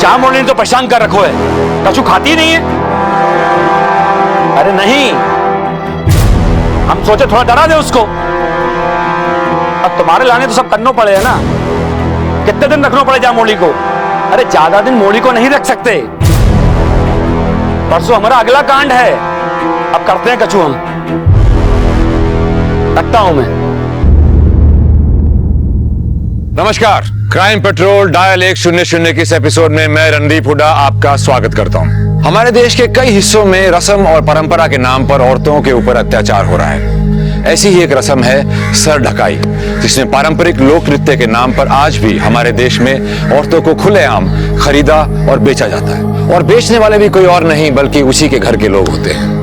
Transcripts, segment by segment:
चार मोरनी ने तो परेशान कर रखो है, कछु खाती ही नहीं है। अरे नहीं, हम सोचे थोड़ा डरा दे उसको। अब तुम्हारे लाने तो सब करना पड़ेगा ना। कितने दिन रखना पड़े जा मोली को? अरे ज्यादा दिन मोली को नहीं रख सकते। परसों हमारा अगला कांड है, अब करते हैं कछु हम। रखता हूं मैं। नमस्कार, क्राइम पेट्रोल डायल 100 के इस एपिसोड में मैं रणदीप हुड्डा आपका स्वागत करता हूं। हमारे देश के कई हिस्सों में रस्म और परंपरा के नाम पर औरतों के ऊपर अत्याचार हो रहा है। ऐसी ही एक रस्म है सर ढकाई, जिसमें पारंपरिक लोक नृत्य के नाम पर आज भी हमारे देश में औरतों को खुलेआम खरीदा और बेचा जाता है। और बेचने वाले भी कोई और नहीं बल्कि उसी के घर के लोग होते हैं।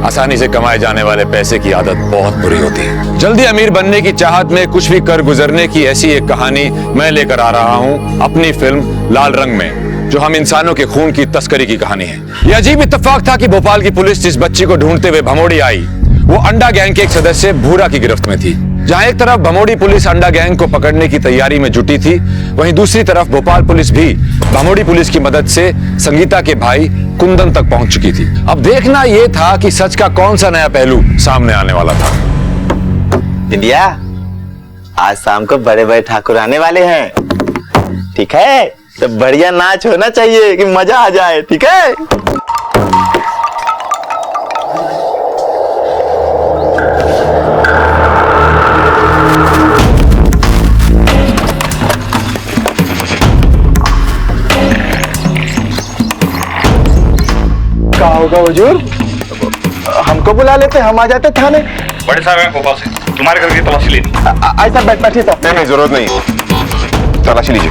आसानी से कमाए जाने वाले पैसे की आदत बहुत बुरी होती है। जल्दी अमीर बनने की चाहत में कुछ भी कर गुजरने की ऐसी एक कहानी मैं लेकर आ रहा हूं अपनी फिल्म लाल रंग में, जो हम इंसानों के खून की तस्करी की कहानी है। यह अजीब इत्तेफाक था कि भोपाल की पुलिस जिस बच्ची को ढूंढते हुए भमोड़ी आई, वो अंडा गैंग के एक सदस्य भूरा की गिरफ्त में थी। जहां एक तरफ भमोड़ी पुलिस अंडा गैंग को पकड़ने की तैयारी में जुटी थी, वहीं दूसरी तरफ भोपाल पुलिस भी भमोड़ी पुलिस की मदद से संगीता के भाई कुंदन तक पहुंच चुकी थी। अब देखना यह था कि सच का कौन सा नया पहलू सामने आने वाला था। इंडिया, आज शाम को बड़े बड़े ठाकुर आने वाले हैं, ठीक है? तो बढ़िया नाच होना चाहिए कि मजा आ जाए, ठीक है? क्या होगा हुजूर? हमको बुला लेते, हम आ जाते थाने। बड़े साहब हैं भोपाल से, तुम्हारे घर की तलाशी लेनी। ऐसा बैठिए साहब। नहीं, जरूरत नहीं, तलाशी लीजिए।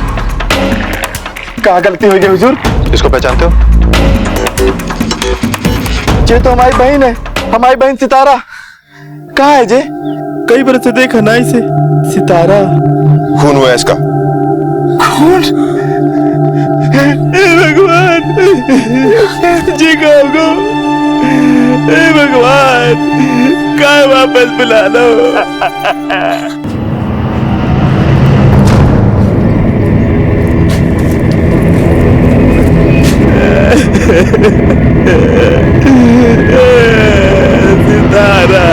क्या गलती हुई हुजूर? इसको पहचानते हो? ये तो हमारी बहन है, हमारी बहन सितारा। कहाँ है जे? कई बरस से देखा ना इसे। सितारा खून हुआ है इसका। खून? हे भगवान, जी गो, हे भगवान, काय वापस बुला लो। सितारा।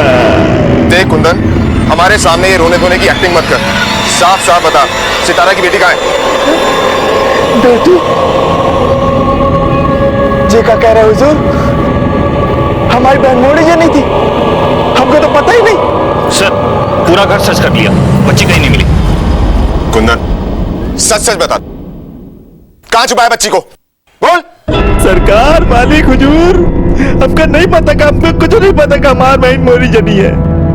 देख कुंदन, हमारे सामने ये रोने धोने की एक्टिंग मत कर। साफ साफ बता, सितारा की बेटी कहाँ है? बेटी? जी का कह रहे हुजूर? हमारी बहन मोड़ी जी नहीं थी, हमको तो पता ही नहीं। सर, पूरा घर सर्च कर लिया, बच्ची कहीं नहीं मिली। कुंदन, सच सच बता, कहाँ छुपाया बच्ची को? बोल। सरकार मालिक हुजूर, हमको नहीं पता का, हमको कुछ नहीं पता का हमारी बहन मोड़ी जनी है।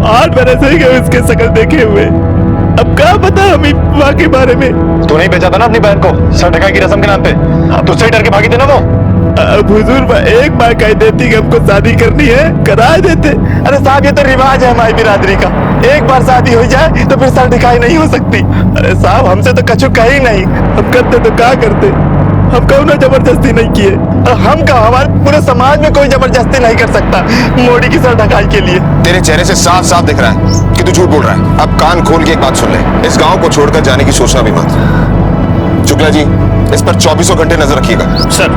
8 बरस हो गए उसके शकल देखे हुए, अब क्या पता हमें वहाँ के बारे में। तू नहीं बेचा था ना अपनी बहन को सर ढकाई की रस्म के नाम पे? तुझसे ही डर के भागी थे ना वो? अब हुजूर एक बार कह देती कि हमको शादी करनी है, करा देते। अरे साहब, ये तो रिवाज है हमारी बिरादरी का, एक बार शादी हो जाए तो फिर सर ढकाई नहीं हो सकती। अरे साहब, हमसे तो कछु कही नहीं, हम करते तो क्या करते? हम कौन जबरदस्ती नहीं किए, और हम का हमारे पूरे समाज में कोई जबरदस्ती नहीं कर सकता मोड़ी की सर ढकाई के लिए। तेरे चेहरे से साफ साफ दिख रहा है कि तू झूठ बोल रहा है। अब कान खोल के एक बात सुन ले, इस गांव को छोड़कर जाने की सोचना भी मत। शुक्ला जी, इस पर 24 घंटे नजर रखिएगा। सर,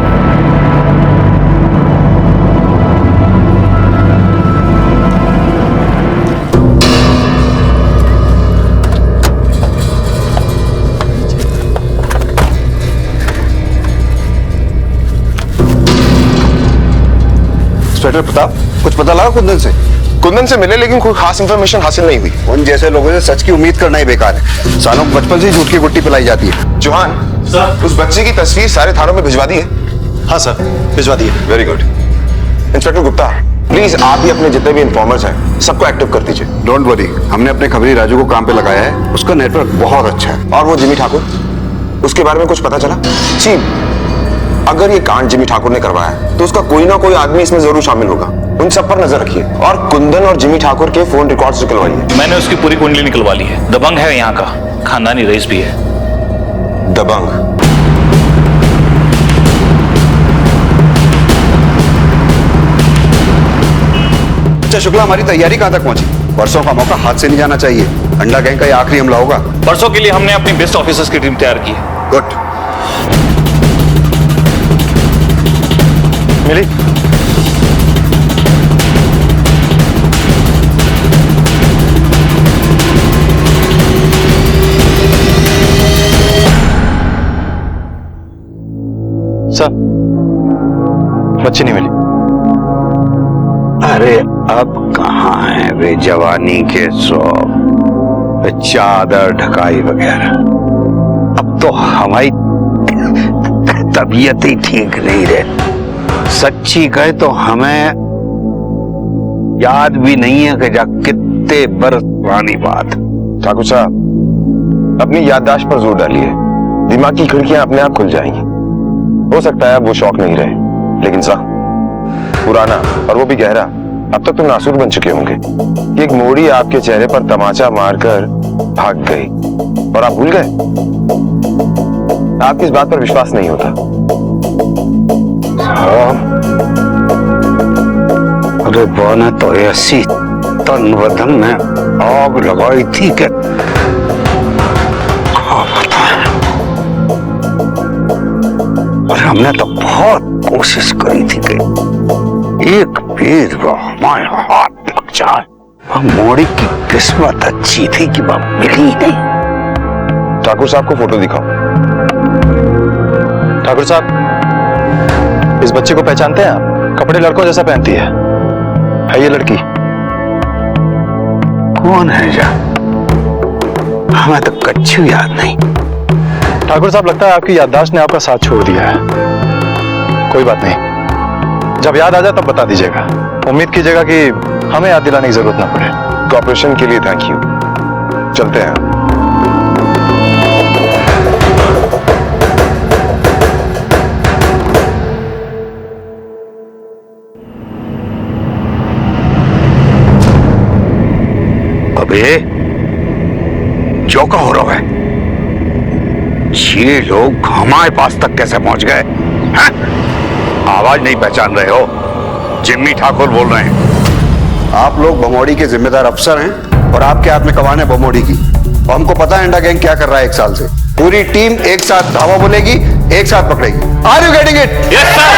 इंस्पेक्टर प्रताप, कुछ पता लगा कुंदन से? कुंदन से मिले, लेकिन कोई खास इंफॉर्मेशन हासिल नहीं हुई। उन जैसे लोगों से सच की उम्मीद करना ही बेकार है। सालों को बचपन से ही झूठ की गुट्टी पिलाई जाती है। जोहान सर, उस बच्चे की तस्वीर सारे थानों में भिजवा दी है? हाँ सर, भिजवा दिए। Very good. Inspector Gupta, please आप भी अपने जितने भी इन्फॉर्मर्स हैं सबको एक्टिव कर दीजिए। डोंट वरी, हमने अपने खबरी राजू को काम पे लगाया है, उसका नेटवर्क बहुत अच्छा है। और वो जिमी ठाकुर, उसके बारे में कुछ पता चला? जी, अगर ये कांड जिमी ठाकुर ने करवाया है तो उसका कोई ना कोई आदमी इसमें जरूर शामिल होगा। उन सब पर नजर रखिए और कुंदन और जिमी ठाकुर के फोन रिकॉर्ड्स निकलवाइए। मैंने उसकी पूरी कुंडली निकलवा ली है। दबंग है यहाँ का, खानदानी रईस भी है। दबंग? अच्छा शुक्ला, हमारी तैयारी कहाँ तक पहुंची? परसों का मौका हाथ से नहीं जाना चाहिए। अंडा गैंग का ये आखिरी हमला होगा। परसों के लिए हमने अपनी बेस्ट ऑफिसर्स की टीम तैयार की है। गुड। मिली? सर, बच्ची नहीं मिली। अरे अब कहाँ है वे जवानी के शौक, वे चादर ढकाई वगैरह। अब तो हमारी तबीयत ही ठीक नहीं रहे। सच्ची कहे तो हमें याद भी नहीं है कि जा कितने बरस पुरानी बात। ठाकुर साहब, अपनी याददाश्त पर जोर डालिए, दिमाग की खिड़कियां अपने आप खुल जाएंगी। हो सकता है अब वो शौक नहीं रहे, लेकिन सा पुराना और वो भी गहरा अब तक तो नासूर बन चुके होंगे कि एक मोड़ी आपके चेहरे पर तमाचा मारकर भाग गई और आप भूल गए। आपकी इस बात पर विश्वास नहीं होता। अरे वो ने तो ऐसी तन बदन में आग लगाई थी कि क्या बताएं। और हमने तो बहुत कोशिश करी थी कि एक पेड़ वो हमारे हाथ लग जाए। वह मोड़ी की किस्मत अच्छी थी कि वह मिली नहीं। ठाकुर साहब को फोटो दिखाओ। ठाकुर साहब, इस बच्चे को पहचानते हैं आप? कपड़े लड़कों जैसा पहनती है ये लड़की? कौन है जा? हमें तो कच्छु याद नहीं। ठाकुर साहब, लगता है आपकी याददाश्त ने आपका साथ छोड़ दिया है। कोई बात नहीं, जब याद आ जाए तब बता दीजिएगा। उम्मीद कीजिएगा कि हमें याद दिलाने की जरूरत ना पड़े। कॉपरेशन के लिए थैंक यू। चलते हैं। अबे जो का हो रहा है? ये लोग हमारे पास तक कैसे पहुंच गए हैं? आवाज नहीं पहचान रहे हो? जिम्मी ठाकुर बोल रहे हैं। आप लोग भमोड़ी के जिम्मेदार अफसर हैं और आपके हाथ में कमान है भमोड़ी की। और हमको पता है अंडा गैंग क्या कर रहा है 1 साल से। पूरी टीम एक साथ धावा बोलेगी, एक साथ पकड़ेगी। Are you getting it? Yes sir.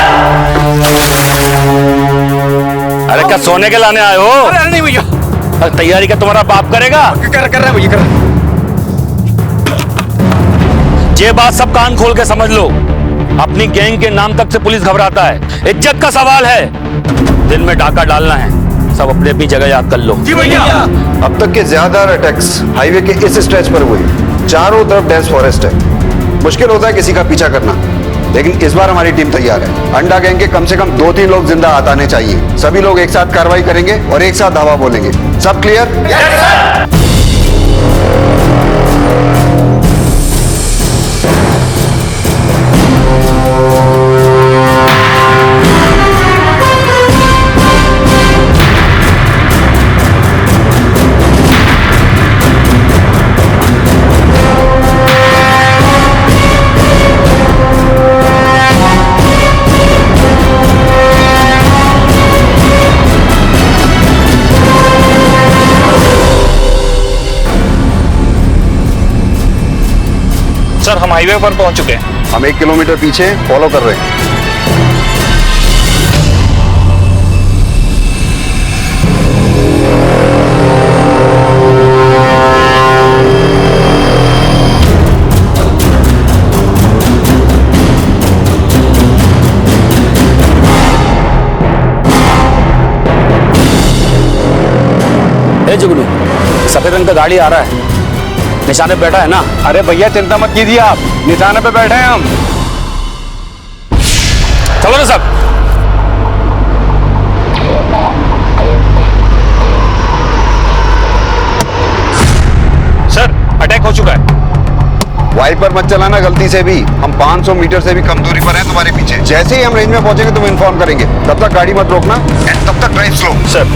अरे क्या सोने के लाने आए हो? अरे नहीं भैया, अरे तैयारी क्या तुम्हारा बाप करेगा? कर रहा है भैया, कर रहा है। ये बात सब कान खोल के समझ लो, अपनी गैंग के नाम तक से पुलिस घबराता है। इज्जत का सवाल है। दिन में डाका डालना है, सब अपनी अपनी जगह याद कर लो। जी भैया। अब तक के ज्यादा अटैक्स हाईवे के इस स्ट्रेच पर हुए। चारों तरफ डेंस फॉरेस्ट है। मुश्किल होता है किसी का पीछा करना, लेकिन इस बार हमारी टीम तैयार है। अंडा गैंग के कम से कम 2-3 लोग जिंदा हाथ आने चाहिए। सभी लोग एक साथ कार्रवाई करेंगे और एक साथ धावा बोलेंगे। सब क्लियर? सर हम हाईवे पर पहुंच चुके हैं। हम 1 किलोमीटर पीछे फॉलो कर रहे हैं। ए जुगनू, सफेद रंग का गाड़ी आ रहा है, निशाने पे बैठा है ना? अरे भैया चिंता मत कीजिए, आप निशाने पे बैठे हैं हम। चलो ना सब। सर अटैक हो चुका है। वाइपर मत चलाना गलती से भी। हम 500 मीटर से भी कम दूरी पर हैं तुम्हारे पीछे। जैसे ही हम रेंज में पहुंचेंगे तुम इन्फॉर्म करेंगे। तब तक गाड़ी मत रोकना एंड तब तक ड्राइव स्लो। सर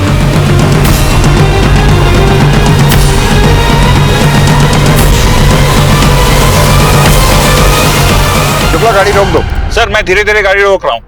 शुक्ला गाड़ी रोक दो। सर मैं धीरे धीरे गाड़ी रोक रहा हूं।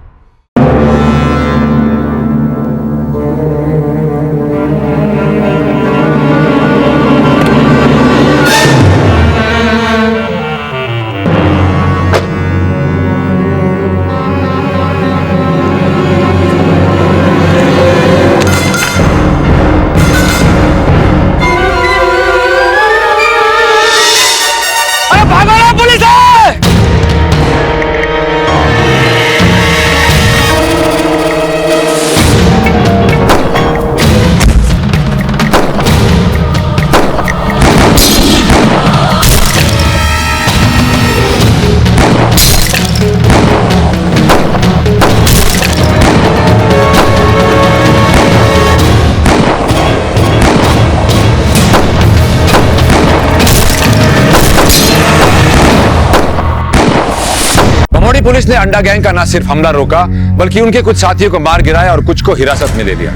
पुलिस ने अंडा गैंग का न सिर्फ हमला रोका बल्कि उनके कुछ साथियों को मार गिराया और कुछ को हिरासत में ले लिया।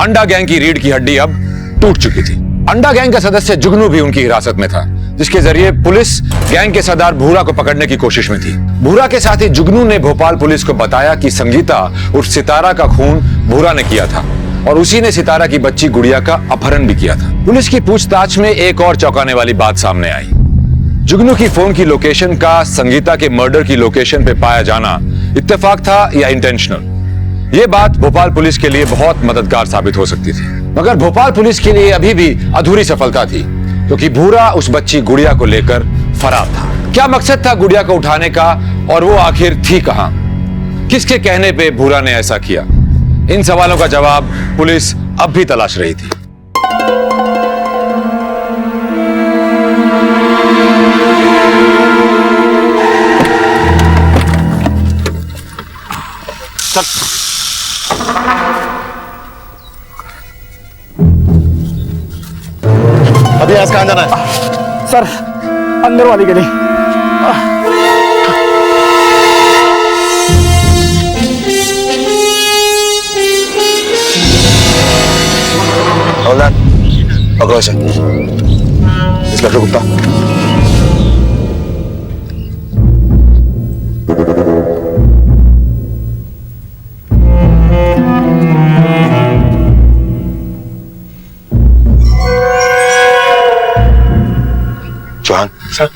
अंडा गैंग की रीढ़ की हड्डी अब टूट चुकी थी। अंडा गैंग का सदस्य जुगनू भी उनकी हिरासत में था, जिसके जरिए पुलिस गैंग के सरदार भूरा को पकड़ने की कोशिश में थी। भूरा के साथ ही जुगनू ने भोपाल पुलिस को बताया कि संगीता उर्फ सितारा का खून भूरा ने किया था और उसी ने सितारा की बच्ची गुड़िया का अपहरण भी किया था। पुलिस की पूछताछ में एक और चौंकाने वाली बात सामने आई। जुगनू की फोन की लोकेशन का संगीता के मर्डर की लोकेशन पे पाया जाना इत्तेफाक था या इंटेंशनल, ये बात भोपाल पुलिस के लिए बहुत मददगार साबित हो सकती थी। मगर भोपाल पुलिस के लिए अभी भी अधूरी सफलता थी, क्योंकि भूरा उस बच्ची गुड़िया को लेकर फरार था। क्या मकसद था गुड़िया को उठाने का और वो आखिर थी कहां? किसके कहने पे भूरा ने ऐसा किया? इन सवालों का जवाब पुलिस अब भी तलाश रही थी। अभी आज कहाँ जाना है? सर अंदर वाली गली। हवलदार पकड़ो इसे। Inspector Gupta. Chauhan sir.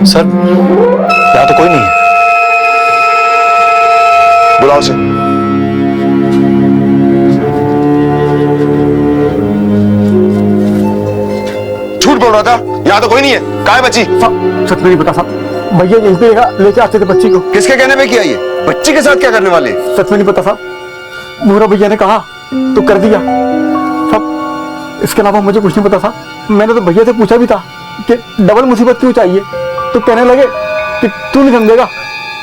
Sir यहाँ तो कोई नहीं है। बुलाओ उसे। झूठ बोल रहा था, यहाँ तो कोई नहीं है। कहाँ है बच्ची? सच में नहीं पता साहब, भैया यहीं पे लेके आते थे बच्ची को। किसके कहने पे किया ये? बच्ची के साथ क्या करने वाले? सच में नहीं पता साहब, भूरा भैया ने कहा तो कर दिया साहब। इसके अलावा मुझे कुछ नहीं पता साहब। मैंने तो भैया से पूछा भी था कि डबल मुसीबत क्यों चाहिए, तो कहने लगे कि तू नहीं समझेगा,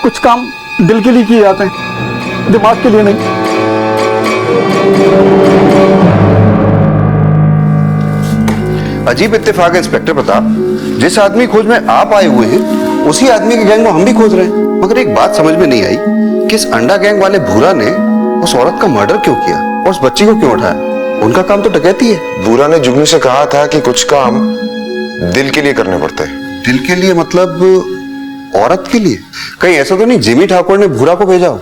कुछ काम दिल के लिए किए जाते हैं, दिमाग के लिए नहीं। अजीब इत्तेफाक है इंस्पेक्टर प्रताप, जिस आदमी खोज में आप आए हुए हैं उसी आदमी के गैंग को हम भी खोज रहे हैं। मगर एक बात समझ में नहीं आई कि इस अंडा गैंग वाले भूरा ने उस औरत का मर्डर क्यों किया और उस बच्ची को क्यों उठाया? उनका काम तो डकैती है। भूरा ने जुगनू से कहा था कि कुछ काम दिल के लिए करने पड़ते हैं। दिल के लिए मतलब औरत के लिए? कहीं ऐसा तो नहीं जिमी ठाकुर ने भूरा को भेजा हो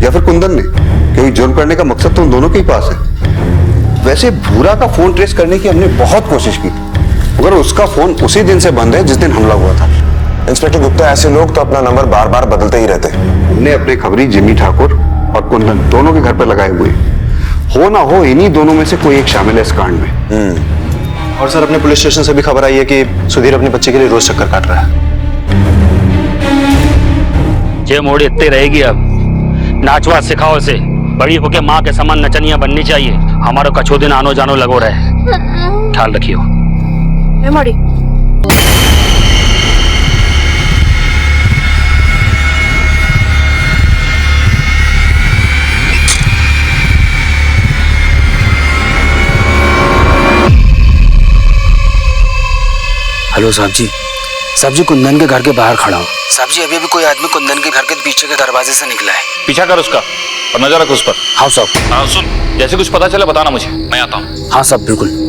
या फिर कुंदन ने? क्योंकि जुर्म करने का मकसद तो उन दोनों के ही पास है। वैसे भूरा का फोन ट्रेस करने की हमने बहुत कोशिश की, मगर उसका फोन उसी दिन से बंद है जिस दिन हमला हुआ था। इंस्पेक्टर गुप्ता, ऐसे लोग तो अपना नंबर बार बार बदलते ही रहते हैं। हमने अपने खबरी जिमी ठाकुर और कुंदन दोनों के घर पर लगाए हुए, हो ना हो इन्हीं दोनों में से कोई एक शामिल है इस कांड में। और सर अपने पुलिस स्टेशन से भी खबर आई है कि सुधीर अपने बच्चे के लिए रोज चक्कर काट रहा है। ये मोड़ी इतनी रहेगी अब। नाचवा सिखाओ से, बड़ी होके माँ के समान नचनिया बननी चाहिए। हमारो कछो दिन आनो जानो लगो रहे। ख्याल रखियो। मोड़ी हेलो साहब जी कुंदन के घर के बाहर खड़ा हूँ। साहब जी अभी भी कोई आदमी कुंदन के घर के पीछे के दरवाजे से निकला है। पीछा कर उसका और नजर रख उस पर। हाँ साहब। हाँ सुन, जैसे कुछ पता चले बताना मुझे, मैं आता हूँ। हाँ साहब बिल्कुल।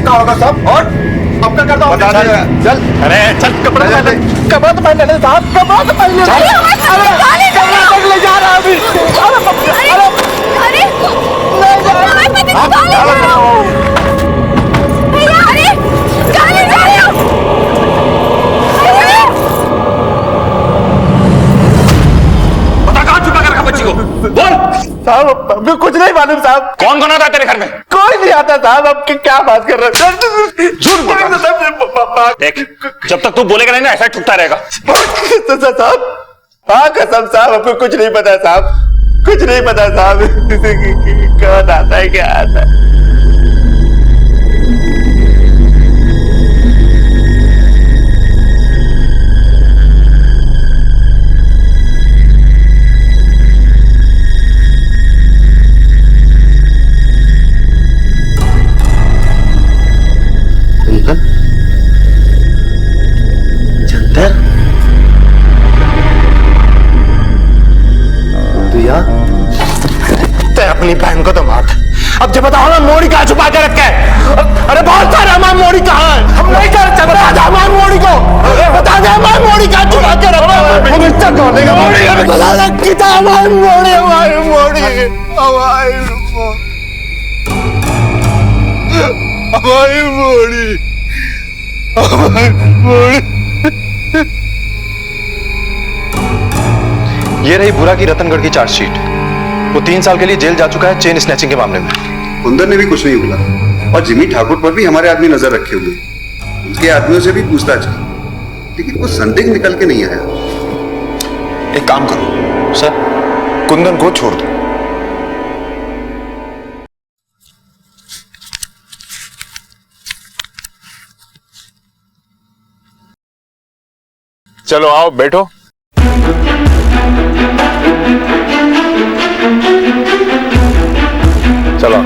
कहाँ होगा साहब? और अपना करता हूँ बता दे। चल अरे चल कपड़ा चल, पहन चल। ले, कपड़ा तो पहन ले साहब, कपड़ा तो पहन ले। अरे कपड़ा तक ले जा रहा है अभी। अरे बाप रे, अरे नहीं जा रहा। बता कहाँ छुपा कर रखा बच्ची को, बोल। साहब अभी कुछ नहीं मालूम साहब, कौन कौन आता है तेरे घर में? कोई नहीं आता साहब। अब क्या बात कर रहे हैं? झूठ बोल रहा है। देख, जब तक तू बोलेगा नहीं ना, ऐसा ही ठुकता रहेगा। साहब हाँ कसम साहब, आपको कुछ नहीं पता साहब, कुछ नहीं पता साहब। कौन आता है क्या आता है? चंदर तू यहाँ? ते अपनी बहन को तो मार दे। अब जब बताओ ना मोड़ी कहाँ छुपा के रखे है? अरे बहुत सारे हमारी मोड़ी कहाँ है? हम नहीं करते, बता दे हमारी मोड़ी को, बता दे हमारी मोड़ी कहाँ छुपा के रखे है? हम इससे कौन देगा मोड़ी? बता दे कितना हमारी मोड़ी, हमारी मोड़ी, हमारी मोड़ी, हमारी मोड़ी। ये रही बुरा की रतनगढ़ की चार्जशीट। वो 3 साल के लिए जेल जा चुका है चेन स्नैचिंग के मामले में। कुंदन ने भी कुछ नहीं बोला और जिमी ठाकुर पर भी हमारे आदमी नजर रखे हुए हैं। उसके आदमियों से भी पूछताछ की, लेकिन वो संदिग्ध निकल के नहीं आया। एक काम करो सर, कुंदन को छोड़ दो। चलो आओ बैठो। चलो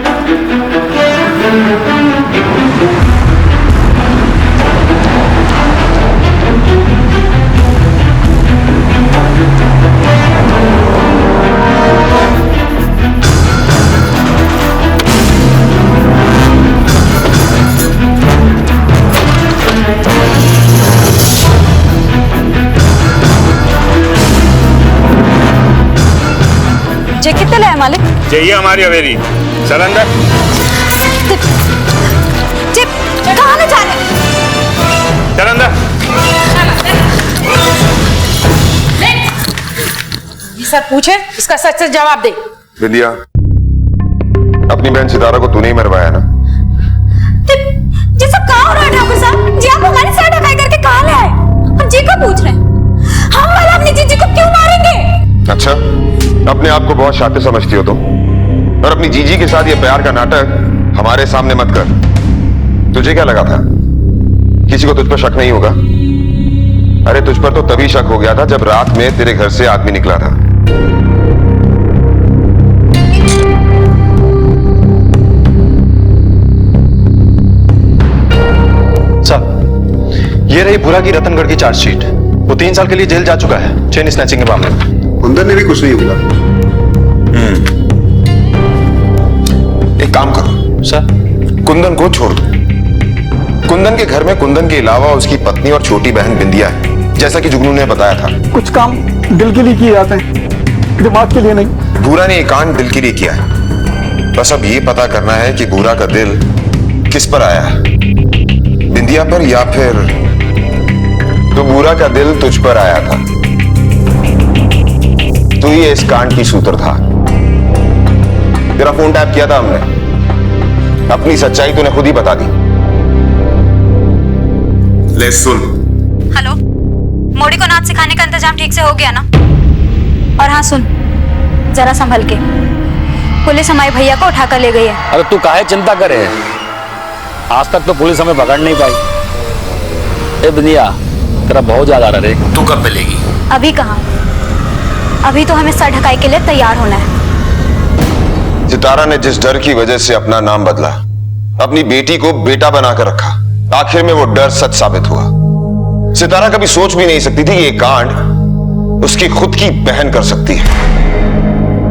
जे कितने लाया मालिक? चाहिए हमारी हवेली। चल अंदर। जे कहाँ ले जा रहे? चल अंदर। ये सर पूछे, इसका सच से जवाब दे। विद्या, अपनी बहन सितारा को तूने ही मरवाया ना? ये सब कहाँ हो रहा है ठाकुर साहब? जी आप हमारी सर ढकाई करके कहाँ ले आए? हम जी को पूछ रहे हैं, हम वाला अपनी जीजी को क्यों मारेंगे? अच्छा, अपने आप को बहुत शातिर समझती हो तुम, और अपनी जीजी के साथ ये प्यार का नाटक हमारे सामने मत कर। तुझे क्या लगा था किसी को तुझ पर शक नहीं होगा? अरे तुझ पर तो तभी शक हो गया था जब रात में तेरे घर से आदमी निकला था। सर, ये रही बुरा की रतनगढ़ की चार्जशीट। वो 3 साल के लिए जेल जा चुका है चेन स्नैचिंग के मामले में। कुंदन ने भी कुछ नहीं बोला। एक काम करो सर, कुंदन को छोड़ दो। कुंदन के घर में कुंदन के अलावा उसकी पत्नी और छोटी बहन बिंदिया है, जैसा कि जुगनू ने बताया था। कुछ काम दिल के लिए किए जाते हैं, दिमाग के लिए नहीं। भूरा ने ये कांड दिल के लिए किया है। बस अब ये पता करना है कि भूरा का दिल किस पर आया है, बिंदिया पर या फिर तो भूरा का दिल तुझ पर आया था। तू ही इस कांड की सूत्रधार। तेरा फोन टैप किया था हमने, अपनी सच्चाई तूने खुद ही बता दी। ले सुन। हेलो, मोड़ी को नाच सिखाने का इंतजाम ठीक से हो गया ना? और हाँ सुन, जरा संभल के, पुलिस हमारे भैया को उठाकर ले गई है। अरे तू काहे चिंता करे? आज तक तो पुलिस हमें पकड़ नहीं पाई। ए बिंदिया, तेरा बहुत ज्यादा आ रहा रे। तू कब मिलेगी? अभी कहाँ, अभी तो हमें सर ढकाई के लिए तैयार होना है। सितारा ने जिस डर की वजह से अपना नाम बदला, अपनी बेटी को बेटा बनाकर रखा, आखिर में वो डर सच साबित हुआ। सितारा कभी सोच भी नहीं सकती थी कि ये कांड उसकी खुद की बहन कर सकती है।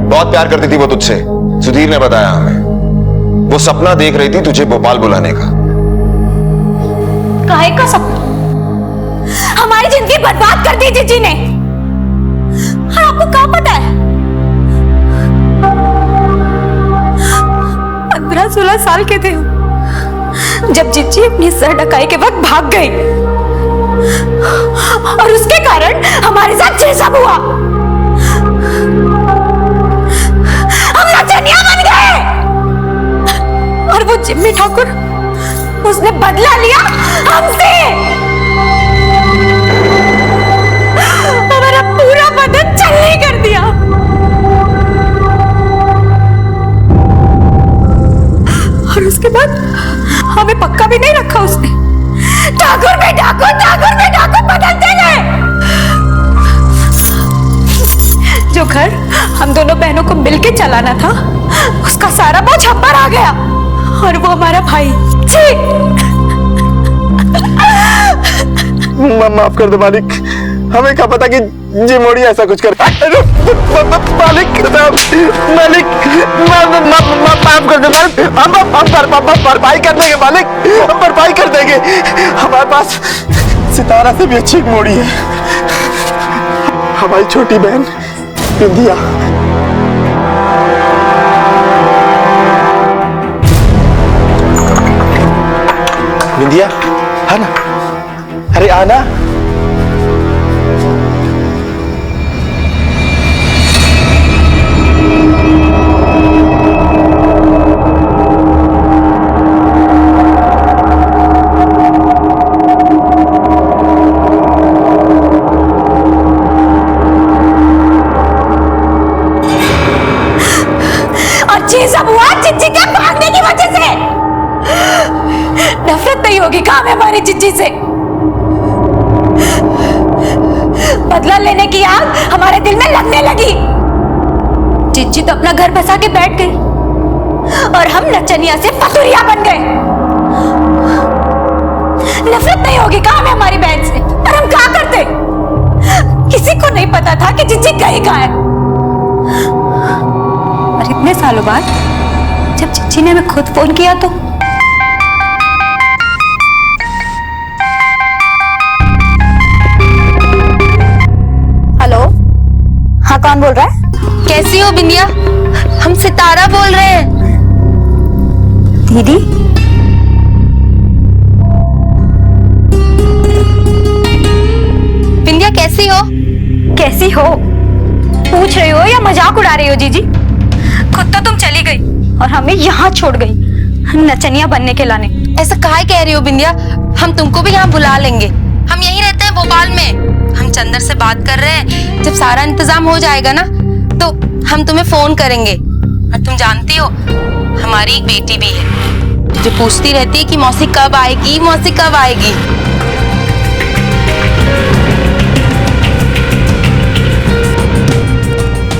बहुत प्यार करती थी वो तुझसे, सुधीर ने बताया हमें। वो सपना देख रही थी तुझे भोपाल बुलाने का, काहे का सपना? हमारी जिंदगी बर्बाद कर दी जीजी ने। और आपको क्या पता है, 15-16 साल के थे जब जीजी अपनी सर ढकाई के वक्त भाग गई, और उसके कारण हमारे साथ ये सब हुआ। हम नचनिया बन गए। और वो जिम्मी ठाकुर, उसने बदला लिया हमसे। हमारा पूरा बदन छलनी कर दिया। और उसके बाद हमें पक्का भी नहीं रखा उसने। ठाकुर में ठाकुर बदलते गए। जो घर हम दोनों बहनों को मिलके चलाना था, उसका सारा बोझ हम पर आ गया। और वो हमारा भाई, छी! माफ कर दो मालिक, हमें क्या पता कि जी मोड़ी ऐसा कुछ कर। मालिक मालिक माफ कर दो, हम भरपाई कर देंगे मालिक, हम भरपाई कर देंगे। हमारे पास सितारा से भी अच्छी मोड़ी है, हमारी छोटी बहन बिंदिया। बिंदिया, है ना? अरे आना। सब हुआ चिच्ची के भागने की वजह से। नफरत नहीं होगी काम है हमारी चिच्ची से। बदला लेने की आग हमारे दिल में लगने लगी। चिच्ची तो अपना घर बसा के बैठ गई और हम नचनिया से फतुरिया बन गए। नफरत नहीं होगी काम है हमारी बहन से, और हम क्या करते? किसी को नहीं पता था कि चिच्ची गई कहाँ है। और इतने सालों बाद जब चिच्ची ने हमें खुद फोन किया तो हेलो, हाँ कौन बोल रहा है? कैसी हो बिंदिया? हम सितारा बोल रहे हैं। दीदी, बिंदिया कैसी हो? कैसी हो पूछ रही हो या मजाक उड़ा रही हो जीजी? खुद तो तुम चली गई और हमें यहाँ छोड़ गई नचनिया बनने के लाने। ऐसा काहे कह रही हो बिंदिया? हम तुमको भी यहाँ बुला लेंगे। हम यहीं रहते हैं भोपाल में। हम चंदर से बात कर रहे हैं, जब सारा इंतजाम हो जाएगा ना तो हम तुम्हें फोन करेंगे। और तुम जानती हो हमारी एक बेटी भी है जो पूछती रहती है कि मौसी कब आएगी, मौसी कब आएगी।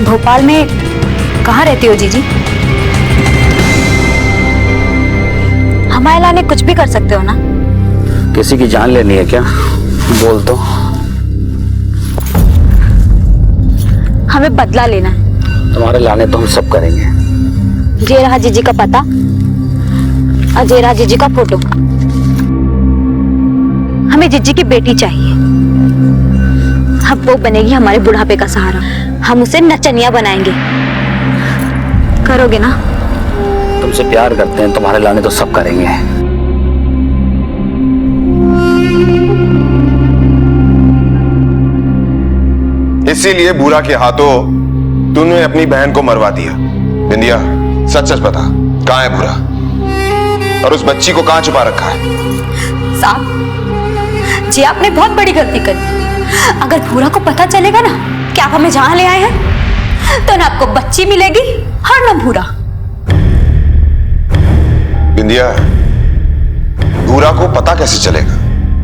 भोपाल में कहाँ रहती हो जीजी? हमारे लाने कुछ भी कर सकते हो ना? किसी की जान लेनी है क्या? बोल तो। हमें बदला लेना है। तुम्हारे लाने तो हम सब करेंगे। जे रहा जीजी का पता और जे रहा जीजी का फोटो। हमें जीजी की बेटी चाहिए। अब वो बनेगी हमारे बुढ़ापे का सहारा। हम उसे नचनिया बनाएंगे। करोगे ना? तुमसे प्यार करते हैं, तुम्हारे लाने तो सब करेंगे। इसीलिए बुरा के हाथों तूने अपनी बहन को मरवा दिया। बिंदिया, सच सच बता, कहां है बुरा? और उस बच्ची को कहां छुपा रखा है? साहब जी, आपने बहुत बड़ी गलती करी। अगर भूरा को पता चलेगा ना कि आप हमें जहां ले आए हैं, तो ना आपको बच्ची मिलेगी और ना भूरा। बिंदिया, भूरा को पता कैसे चलेगा?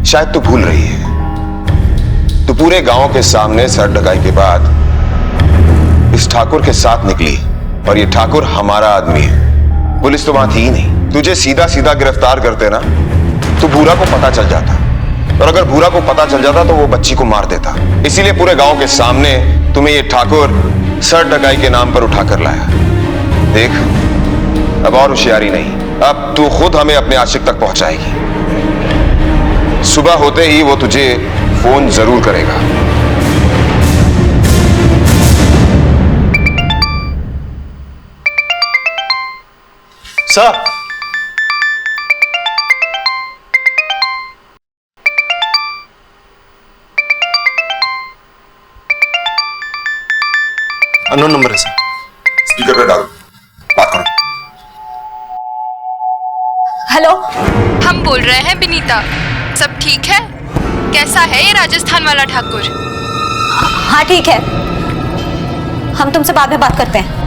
शायद तू भूल रही है, तो पूरे गांव के सामने सर ढकाई के बाद इस ठाकुर के साथ निकली, और ये ठाकुर हमारा आदमी है। पुलिस तो वहां थी ही नहीं। तुझे सीधा सीधा गिरफ्तार करते ना तो भूरा को पता चल जाता, और अगर भूरा को पता चल जाता तो वो बच्ची को मार देता। इसीलिए पूरे गांव के सामने तुम्हें ये ठाकुर सर ढकाई के नाम पर उठा कर लाया। देख, अब और होशियारी नहीं, अब तू खुद हमें अपने आशिक तक पहुंचाएगी। सुबह होते ही वो तुझे फोन जरूर करेगा। सर, अननोन नंबर है सर। स्पीकर पे डालो, बात करो। हेलो, हम बोल रहे हैं विनीता। सब ठीक है? कैसा है ये राजस्थान वाला ठाकुर? हाँ ठीक है, हम तुमसे बाद में बात करते हैं।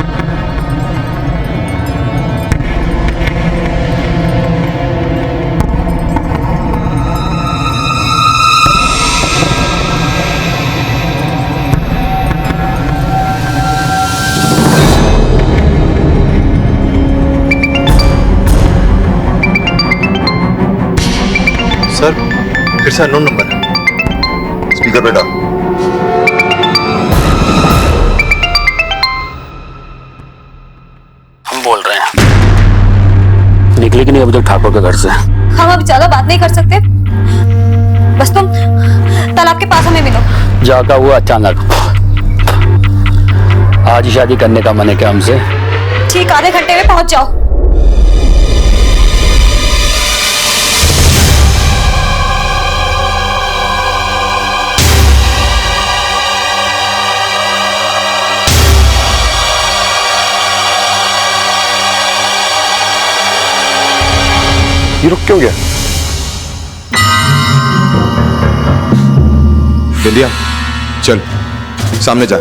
सर, फिर से अननोन नंबर है। स्पीकर पे डालो। हम बोल रहे हैं, निकली कि नहीं अभी तक ठाकुर के घर से? हम अब ज्यादा बात नहीं कर सकते, बस तुम तालाब के पास हमें मिलो। जाका हुआ अचानक, आज ही शादी करने का मन है क्या हमसे? ठीक आधे घंटे में पहुंच जाओ। ये रुक क्यों गया? बिंदिया, चल सामने जा।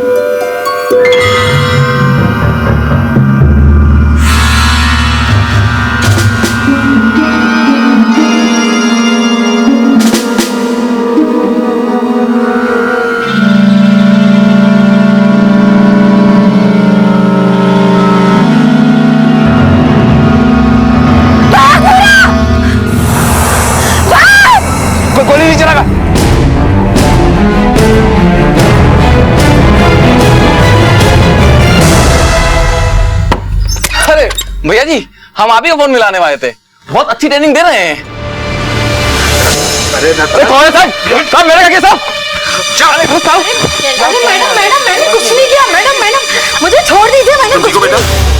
कोई गोली नहीं चलागा। अरे भैया जी, हम आप ही को फोन मिलाने वाले थे। बहुत अच्छी ट्रेनिंग दे रहे हैं। अरे कौन है साहब? साहब मेरा क्या साहब? मैडम मैंने कुछ नहीं किया। मैडम मुझे छोड़ दीजिए, मैंने कुछ नहीं किया।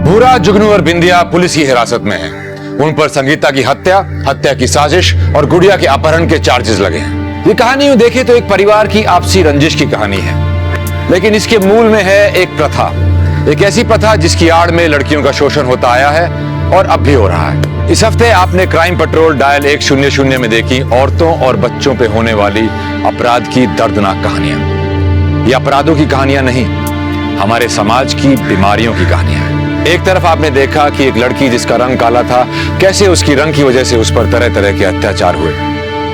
भूरा, जुगनू और बिंदिया पुलिस की हिरासत में हैं। उन पर संगीता की हत्या की साजिश और गुड़िया के अपहरण के चार्जेस लगे हैं। ये कहानी यूं देखे तो एक परिवार की आपसी रंजिश की कहानी है, लेकिन इसके मूल में है एक प्रथा, एक ऐसी प्रथा जिसकी आड़ में लड़कियों का शोषण होता आया है और अब भी हो रहा है। इस हफ्ते आपने क्राइम पेट्रोल डायल 100 में देखी औरतों और बच्चों पे होने वाली अपराध की दर्दनाक कहानियां। ये अपराधों की कहानियां नहीं, हमारे समाज की बीमारियों की कहानियां हैं। एक तरफ आपने देखा कि एक लड़की जिसका रंग काला था, कैसे उसकी रंग की वजह से उस पर तरह तरह के अत्याचार हुए,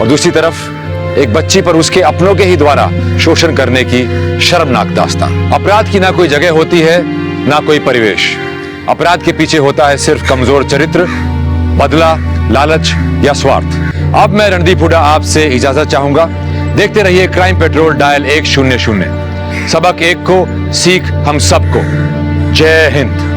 और दूसरी तरफ एक बच्ची पर उसके अपनों के ही द्वारा शोषण करने की शर्मनाक दास्तान। अपराध की ना कोई जगह होती है, ना कोई परिवेश। अपराध के पीछे होता है सिर्फ कमजोर चरित्र, बदला, लालच या स्वार्थ। अब मैं रणदीप हुड्डा आपसे इजाजत चाहूंगा। देखते रहिए क्राइम पेट्रोल डायल 100। सबक एक को, सीख हम सबको। जय हिंद।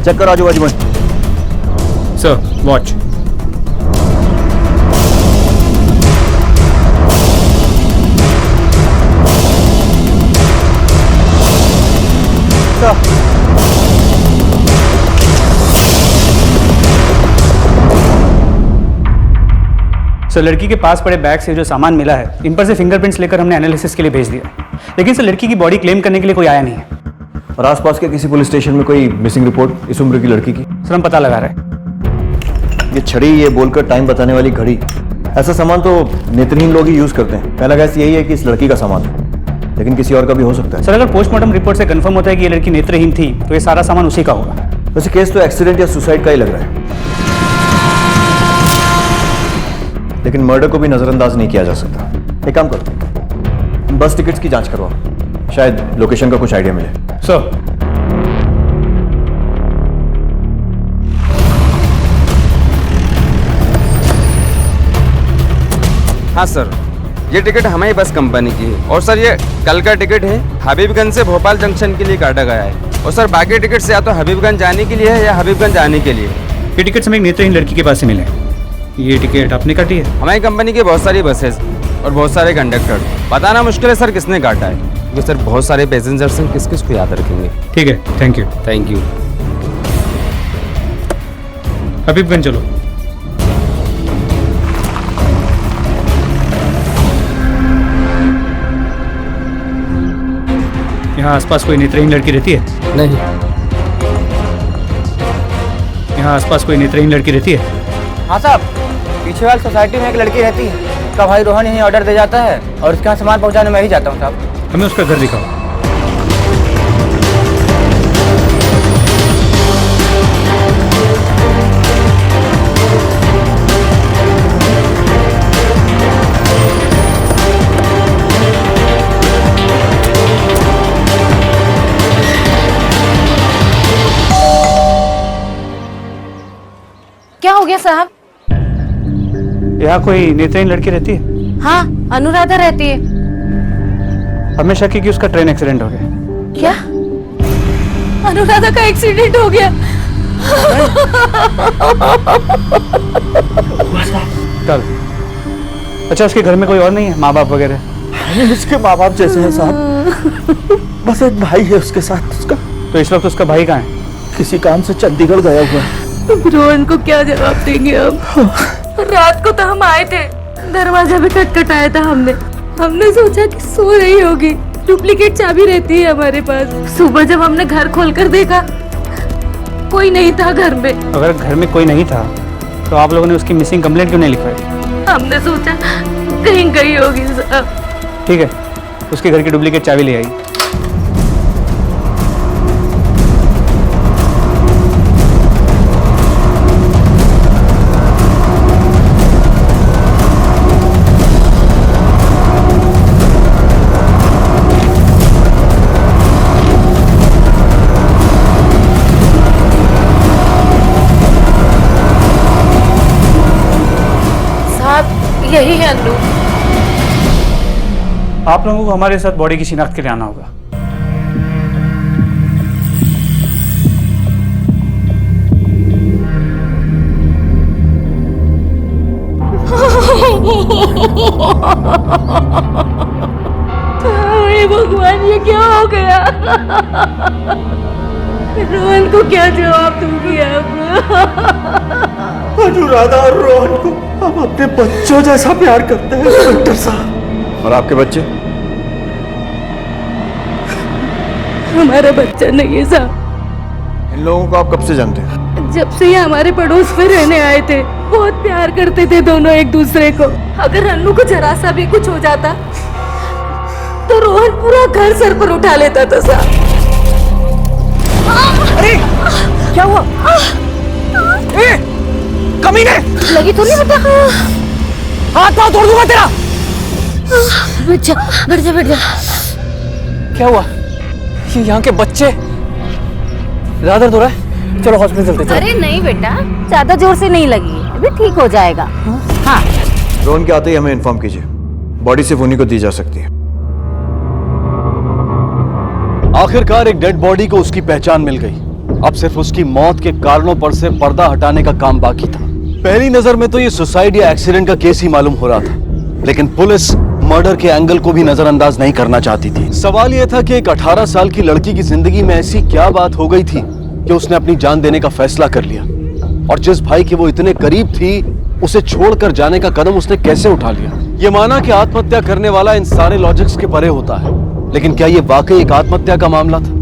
चेक करो आजू बाजू में। Sir watch. सर लड़की के पास पड़े बैग से जो सामान मिला है, इन पर से फिंगरप्रिंट्स लेकर हमने एनालिसिस के लिए भेज दिया, लेकिन सर लड़की की बॉडी क्लेम करने के लिए कोई आया नहीं है। और आसपास के किसी पुलिस स्टेशन में कोई मिसिंग रिपोर्ट इस उम्र की लड़की की? सर हम पता लगा रहे हैं। ये छड़ी, ये बोलकर टाइम बताने वाली घड़ी, ऐसा सामान तो नेत्रहीन लोग ही यूज करते हैं। पहला गैस यही है कि इस लड़की का सामान है, लेकिन किसी और का भी हो सकता है। सर अगर पोस्टमार्टम रिपोर्ट से कंफर्म होता है कि ये लड़की नेत्रहीन थी तो ये सारा सामान उसी का होगा। वैसे केस तो एक्सीडेंट या सुसाइड का ही लग रहा है, लेकिन मर्डर को भी नजरअंदाज नहीं किया जा सकता। एक काम करो, बस टिकट्स की जांच करवाओ, शायद लोकेशन का कुछ आइडिया मिले। सर हाँ सर, ये टिकट हमारी बस कंपनी की है और सर ये कल का टिकट है। हबीबगंज से भोपाल जंक्शन के लिए काटा गया है और सर बाकी टिकट से या तो हबीबगंज जाने के लिए है या हबीबगंज आने के लिए। ये टिकट हमें एक नेत्रहीन लड़की के पास से मिले। ये टिकट आपने काटी है? हमारी कंपनी की बहुत सारी बसेस और बहुत सारे कंडक्टर, बताना मुश्किल है सर किसने काटा है, क्योंकि सर बहुत सारे पैसेंजर्स हैं, किस किस को याद रखेंगे। ठीक है, thank you. Thank you. Habibganj चलो। यहाँ आसपास कोई नेत्रहीन लड़की रहती है? नहीं। यहाँ आसपास कोई नेत्रहीन लड़की रहती है? हाँ साहब, पीछे वाली सोसाइटी में एक लड़की रहती है, उसका भाई रोहन यहीं ऑर्डर दे जाता है और उसके यहाँ सामान पहुँचाने मैं ही जाता हूँ साहब। हमें उसका घर दिखाओ। क्या हो गया साहब? यहाँ कोई नेत्रहीन लड़की रहती है? हाँ, अनुराधा रहती है। हमें शक है कि उसका ट्रेन एक्सीडेंट हो गया। क्या? अनुराधा का एक्सीडेंट हो गया? चल। अच्छा उसके घर में कोई और नहीं है, माँ बाप वगैरह? उसके माँ बाप जैसे हैं साहब, बस एक भाई है उसके साथ उसका। तो इस वक्त उसका भाई कहाँ है? किसी काम से चंडीगढ़ गया हुआ है। रोहन को क्या जवाब देंगे अब? रात को तो हम आए थे, दरवाजा भी खटखटाया था हमने सोचा कि सो रही होगी, डुप्लीकेट चाबी रहती है हमारे पास। सुबह जब हमने घर खोलकर देखा, कोई नहीं था घर में। अगर घर में कोई नहीं था तो आप लोगों ने उसकी मिसिंग कंप्लेंट क्यों नहीं लिखवाई? हमने सोचा कहीं गई होगी साहब। ठीक है, उसके घर की डुप्लीकेट चाबी ले आई। यही है अन्नू। आप लोगों को हमारे साथ बॉडी की शिनाख्त के लिए आना होगा। अरे भगवान, ये क्या हो गया? रोहन को क्या जवाब दूंगी अब? अनुराधा और रोहन को हम अपने बच्चों जैसा प्यार करते हैं इंस्पेक्टर साहब। और आपके बच्चे? हमारा बच्चा नहीं है साहब। इन लोगों को आप कब से जानते हैं? जब से ये हमारे पड़ोस में रहने आए थे, बहुत प्यार करते थे दोनों एक दूसरे को। अगर अन्नू को जरा सा भी कुछ हो जाता तो रोहन पूरा घर सर पर उठा लेता था साहब। अरे क्या हुआ? कमीने! लगी तो नहीं बता? हाथ पाँव तोड़ दूंगा तेरा। बैठ जा, बैठ जा, बैठ जा। क्या हुआ? ये यहाँ के बच्चे ज्यादा दर्द हो रहा है, चलो हॉस्पिटल चलते हैं। अरे नहीं बेटा, ज्यादा जोर से नहीं लगी, अभी ठीक हो जाएगा। हाँ। रोहन के आते ही हमें इन्फॉर्म कीजिए, बॉडी सिर्फ उन्हीं को दी जा सकती है। आखिरकार एक डेड बॉडी को उसकी पहचान मिल गई। अब सिर्फ उसकी मौत के कारणों पर से पर्दा हटाने का काम बाकी था। पहली नजर में तो ये सुसाइड या एक्सीडेंट का केस ही मालूम हो रहा था, लेकिन पुलिस मर्डर के एंगल को भी नजरअंदाज नहीं करना चाहती थी। सवाल यह था कि एक 18 साल की लड़की की जिंदगी में ऐसी क्या बात हो गई थी कि उसने अपनी जान देने का फैसला कर लिया, और जिस भाई के वो इतने करीब थी उसे छोड़कर जाने का कदम उसने कैसे उठा लिया। ये माना कि आत्महत्या करने वाला इन सारे लॉजिक्स के परे होता है, लेकिन क्या ये वाकई एक आत्महत्या का मामला था?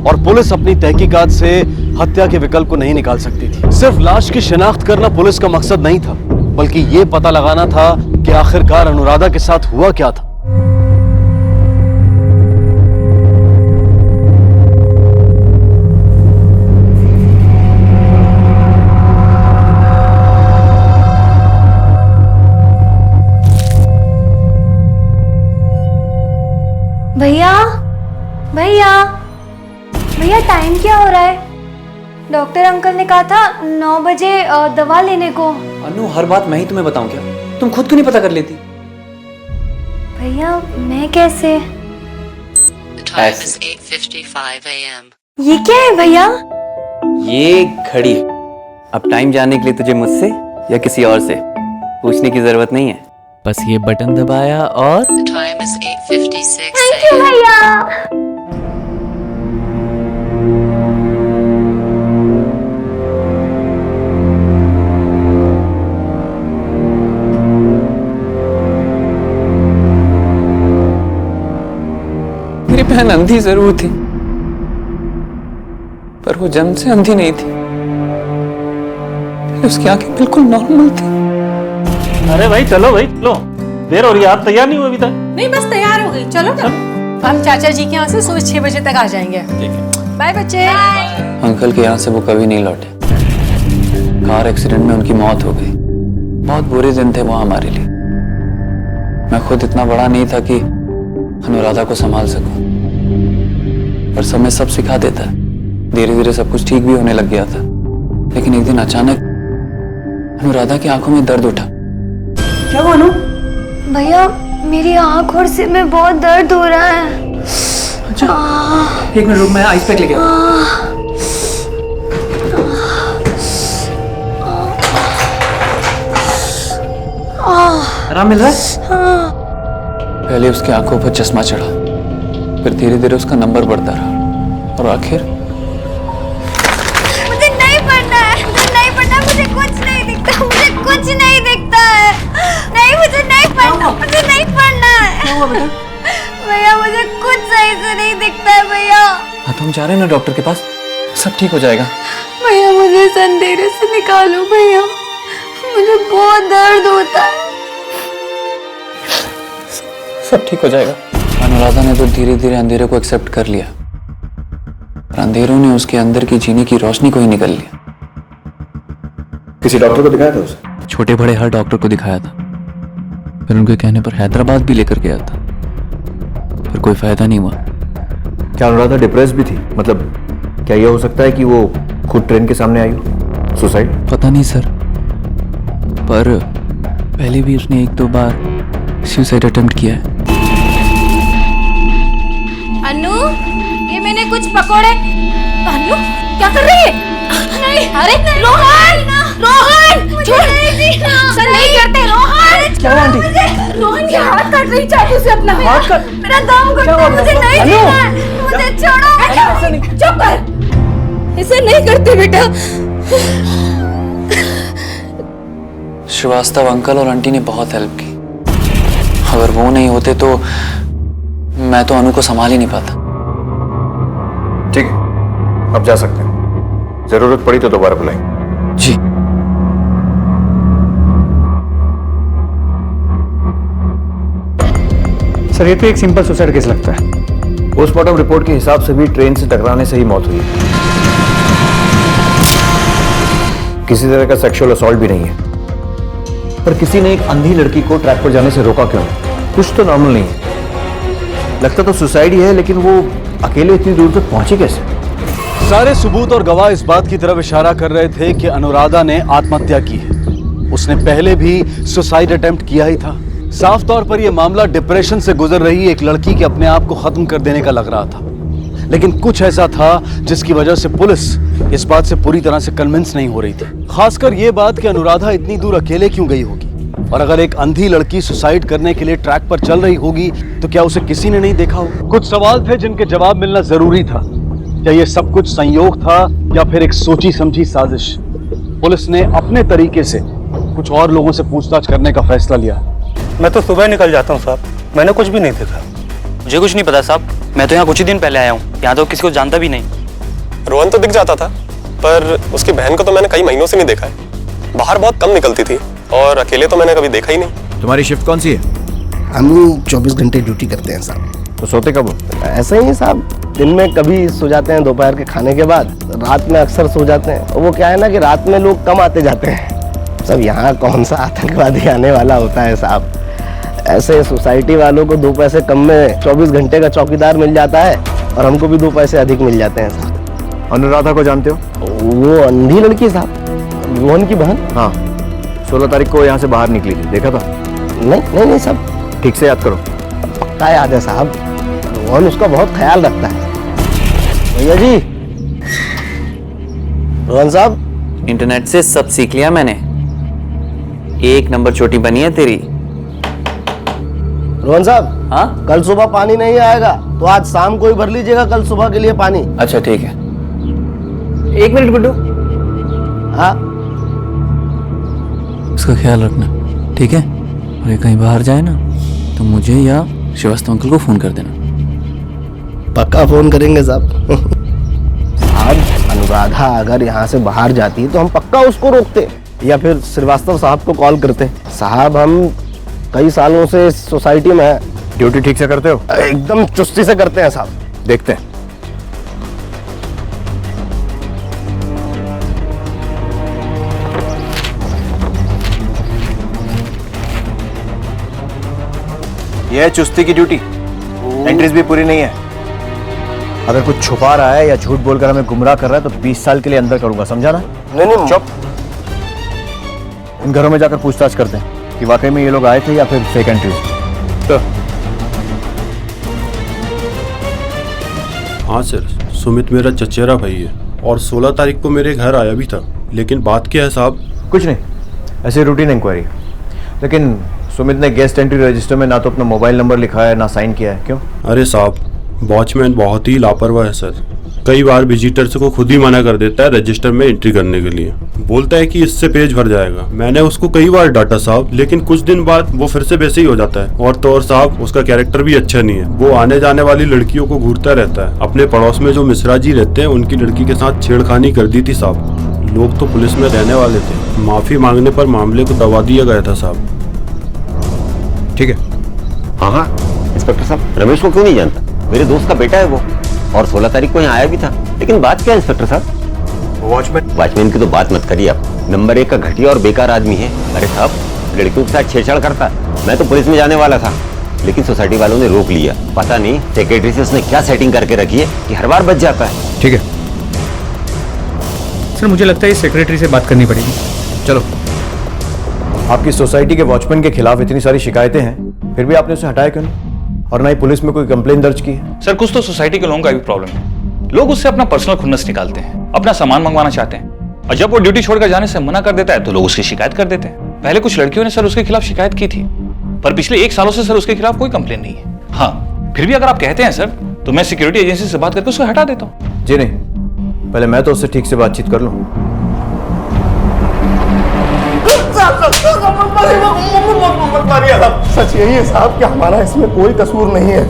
और पुलिस अपनी तहकीकात से हत्या के विकल्प को नहीं निकाल सकती थी। सिर्फ लाश की शिनाख्त करना पुलिस का मकसद नहीं था, बल्कि ये पता लगाना था कि आखिरकार अनुराधा के साथ हुआ क्या था। भैया भैया भैया, टाइम क्या हो रहा है? डॉक्टर अंकल ने कहा था 9 बजे दवा लेने को। अनु, हर बात मैं ही तुम्हें बताऊं क्या? तुम खुद क्यों नहीं पता कर लेती? भैया मैं कैसे? ऐसे। 8:55 AM. ये क्या है भैया? ये घड़ी है। अब टाइम जानने के लिए तुझे मुझसे या किसी और से पूछने की जरूरत नहीं है, बस ये बटन दबाया और Time is 8:56 थैंक यू भैया। मेरी बहन अंधी जरूर थी, पर वो जन्म से अंधी नहीं थी। उसकी आंखें बिल्कुल नॉर्मल थी। अरे भाई चलो भाई चलो, देर हो रही है, आप तैयार नहीं हुए अभी तक? नहीं बस तैयार हो गई, चलो ना। हम चाचा जी के यहाँ से सुबह 6 बजे तक आ जाएंगे। ठीक है, बाय बच्चे। अंकल के यहाँ से वो कभी नहीं लौटे। कार एक्सीडेंट में उनकी मौत हो गई। बहुत बुरे दिन थे वो हमारे लिए। मैं खुद इतना बड़ा नहीं था कि अनुराधा को संभाल सकूं, पर समय सब सिखा देता है। धीरे धीरे सब कुछ ठीक भी होने लग गया था, लेकिन एक दिन अचानक अनुराधा की आंखों में दर्द उठा। क्या हुआ अनु? भैया मेरी आँख और सिर में बहुत दर्द हो रहा है। अच्छा, एक मिनट रुक, मैं आइस पैक लेके आराम मिल रहा है? पहले उसकी आंखों पर चश्मा चढ़ा, फिर धीरे धीरे उसका नंबर बढ़ता रहा, और आखिर मुझे नहीं पढ़ना है, मुझे नहीं पढ़ना, मुझे कुछ नहीं दिखता, मुझे कुछ नहीं दिखता है। नहीं, मुझे नहीं पढ़ना, मुझे नहीं पढ़ना है। क्या हुआ बेटा? भैया मुझे कुछ सही से नहीं दिखता है भैया। हाँ तो हम जा रहे हैं ना डॉक्टर के पास, सब ठीक हो जाएगा। भैया मुझे इस अंधेरे से निकालो भैया, मुझे बहुत दर्द होता है। सब ठीक हो जाएगा। अनुराधा ने तो धीरे धीरे अंधेरे को एक्सेप्ट कर लिया, और अंधेरों ने उसके अंदर की जीने की रोशनी को ही निकल लिया। किसी डॉक्टर को दिखाया था उसे? छोटे बड़े हर डॉक्टर को दिखाया था, फिर उनके कहने पर हैदराबाद भी लेकर गया था, पर कोई फायदा नहीं हुआ। क्या अनुराधा डिप्रेस भी थी? मतलब क्या यह हो सकता है कि वो खुद ट्रेन के सामने आई हो? सुसाइड? पता नहीं सर, पर पहले भी उसने 1-2 बार सुसाइड अटेम्प्ट किया है। अनु, ये मैंने कुछ पकोड़े। अनु, क्या कर रही है? नहीं, अरे रोहन, रोहन, छोड़। सर नहीं करते रोहन। क्या हुआ आंटी? रोहन के हाथ काट रही चाकू से अपना। हाथ काट? मेरा दम घुटता है, मुझे नहीं अनु! जीना है, मुझे छोड़ो। चुप कर, इसे नहीं करते बेटा। श्रीवास्तव अंकल और आंटी ने बहुत हेल्प की। अगर वो नहीं होते तो मैं तो अनु को संभाल ही नहीं पाता। ठीक है, अब जा सकते हैं। जरूरत पड़ी तो दोबारा बुलाएंगे। जी। सर ये तो एक सिंपल सुसाइड केस लगता है। पोस्टमार्टम रिपोर्ट के हिसाब से भी ट्रेन से टकराने से ही मौत हुई है। किसी तरह का सेक्सुअल असॉल्ट भी नहीं है। पर किसी ने एक अंधी लड़की को ट्रैक पर जाने से रोका क्यों? कुछ तो नॉर्मल नहीं है। लगता तो सुसाइड ही है, लेकिन वो अकेले इतनी दूर तक पहुंचे कैसे? सारे सबूत और गवाह इस बात की तरफ इशारा कर रहे थे कि अनुराधा ने आत्महत्या की है। उसने पहले भी सुसाइड अटेम्प्ट किया ही था। साफ तौर पर यह मामला डिप्रेशन से गुजर रही एक लड़की के अपने आप को खत्म कर देने का लग रहा था। लेकिन कुछ ऐसा था जिसकी वजह से पुलिस इस बात से पूरी तरह से कन्विंस नहीं हो रही थी। खासकर ये बात कि अनुराधा इतनी दूर अकेले क्यों गई होगी, और अगर एक अंधी लड़की सुसाइड करने के लिए ट्रैक पर चल रही होगी तो क्या उसे किसी ने नहीं देखा होगा। कुछ सवाल थे जिनके जवाब मिलना जरूरी था। क्या ये सब कुछ संयोग था या फिर एक सोची समझी साजिश? पुलिस ने अपने तरीके से कुछ और लोगों से पूछताछ करने का फैसला लिया। मैं तो सुबह निकल जाता हूँ साहब, मैंने कुछ भी नहीं देखा। मुझे कुछ नहीं पता साहब, मैं तो यहाँ कुछ ही दिन पहले आया हूँ, यहाँ तो किसी को जानता भी नहीं। रोहन तो दिख जाता था, पर उसकी बहन को तो मैंने कई महीनों से नहीं देखा है। बाहर बहुत कम निकलती थी और अकेले तो मैंने कभी देखा ही नहीं। तुम्हारी शिफ्ट कौन सी है? हम 24 घंटे ड्यूटी करते हैं साहब। तो सोते कब हो? ऐसा ही है साहब, दिन में कभी सो जाते हैं दोपहर के खाने के बाद, रात में अक्सर सो जाते हैं। और वो क्या है ना कि रात में लोग कम आते जाते हैं। सब यहाँ कौन सा आतंकवादी आने वाला होता है साहब। ऐसे सोसाइटी वालों को 2 पैसे कम में 24 घंटे का चौकीदार मिल जाता है और हमको भी 2 पैसे अधिक मिल जाते हैं साहब। अनुराधा को जानते हो? वो अंधी लड़की साहब, रोहन की बहन। हाँ, 16 तारीख को यहाँ से बाहर निकली थी, देखा था? नहीं साहब। ठीक से याद करो। पक्का याद है साहब, रोहन उसका बहुत ख्याल रखता है। भैया जी, रोहन साहब। इंटरनेट से सब सीख लिया मैंने, 1 नंबर चोटी बनी है तेरी। रोहन साहब, हाँ, कल सुबह पानी नहीं आएगा तो आज शाम को ही भर लीजिएगा कल सुबह के लिए पानी। अच्छा ठीक है। 1 मिनट गुड्डू। हाँ, उसका ख्याल रखना, ठीक है? और ये कहीं बाहर जाए ना तो मुझे या श्रीवास्तव अंकल को फोन कर देना। पक्का फोन करेंगे साहब। साहब, अनुराधा अगर यहाँ से बाहर जाती तो हम पक्का उसको रोकते या फिर श्रीवास्तव साहब को कॉल करते। साहब, हम कई सालों से इस सोसाइटी में है। ड्यूटी ठीक से करते हो? एकदम चुस्ती से करते हैं साहब। देखते हैं। यह है चुस्ती की ड्यूटी। एंट्रीज भी पूरी नहीं है। अगर कुछ छुपा रहा है या झूठ बोलकर हमें गुमराह कर रहा है तो 20 साल के लिए अंदर करूंगा, समझा ना? नहीं। चुप। इन घरों में जाकर पूछताछ करते हैं कि वाकई में ये लोग आए थे या फिर फेक एंट्रीज। तो हाँ सर, सुमित मेरा चचेरा भाई है और 16 तारीख को मेरे घर आया भी था। लेकिन बात क्या है साहब? कुछ नहीं, ऐसे रूटीन इंक्वायरी। लेकिन सुमित ने गेस्ट एंट्री रजिस्टर में ना तो अपना मोबाइल नंबर लिखा है ना साइन किया है, क्यों? अरे साहब, वॉचमैन बहुत ही लापरवाह है सर। कई बार विजिटर्स को खुद ही मना कर देता है रजिस्टर में एंट्री करने के लिए। बोलता है कि इससे पेज भर जाएगा। मैंने उसको कई बार डांटा साहब, लेकिन कुछ दिन बाद वो फिर से वैसे ही हो जाता है। और तो और साहब, उसका कैरेक्टर भी अच्छा नहीं है। वो आने जाने वाली लड़कियों को घूरता रहता है। अपने पड़ोस में जो मिश्रा जी रहते हैं उनकी लड़की के साथ छेड़खानी कर दी थी साहब। लोग तो पुलिस में रहने वाले थे। माफी मांगने पर मामले को दबा दिया गया था साहब। ठीक है। हाँ, इंस्पेक्टर साहब, रमेश को क्यों नहीं जानता? मेरे दोस्त का बेटा है वो, और 16 तारीख को यहाँ आया भी था। लेकिन बात क्या है इंस्पेक्टर साहब? वॉचमैन की तो बात मत करिए आप। नंबर 1 का घटिया और बेकार आदमी है। अरे साहब, लड़कियों के साथ छेड़छाड़ करता। मैं तो पुलिस में जाने वाला था, लेकिन सोसाइटी वालों ने रोक लिया। पता नहीं सेक्रेटरी से उसने क्या सेटिंग करके रखी है कि हर बार बच जाता है। ठीक है सर, मुझे लगता है इस सेक्रेटरी से बात करनी पड़ेगी। चलो। आपकी सोसाइटी के वॉचमैन के खिलाफ इतनी सारी शिकायतें हैं, फिर भी आपने उसे हटाया क्यों नहीं? और ना ही पुलिस में कोई कंप्लेन दर्ज की है? सर, कुछ तो सोसाइटी के लोगों का भी प्रॉब्लम है। लोग उससे अपना पर्सनल खुन्नस निकालते हैं, अपना सामान मंगवाना चाहते हैं, और जब वो ड्यूटी छोड़कर जाने से मना कर देता है तो लोग उसकी शिकायत कर देते हैं। पहले कुछ लड़कियों ने सर उसके खिलाफ शिकायत की थी, पर पिछले 1 सालों से सर उसके खिलाफ कोई कंप्लेन नहीं है। हाँ, फिर भी अगर आप कहते हैं सर तो मैं सिक्योरिटी एजेंसी से बात करके उसको हटा देता हूँ। जी नहीं, पहले मैं तो उससे ठीक से बातचीत कर लूँ। सच यही है साहब कि हमारा इसमें कोई कसूर नहीं है।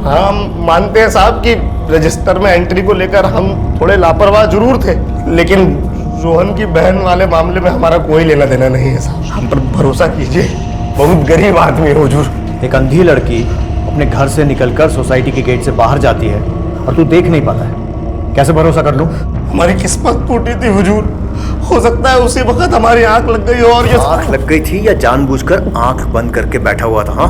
हम मानते हैं साहब कि रजिस्टर में एंट्री को लेकर हम थोड़े लापरवाह जरूर थे, लेकिन रोहन की बहन वाले मामले में हमारा कोई लेना देना नहीं है साहब। हम पर भरोसा कीजिए, बहुत गरीब आदमी है हुजूर। एक अंधी लड़की अपने घर से निकलकर सोसाइटी के गेट से बाहर जाती है और तू देख नहीं पाता है, कैसे भरोसा कर लूं? हमारी किस्मत टूटी थी हुजूर। हो सकता है उसी वक्त हमारी आंख लग गई और ये आंख लग गई थी या जानबूझकर आंख बंद करके बैठा हुआ था? हाँ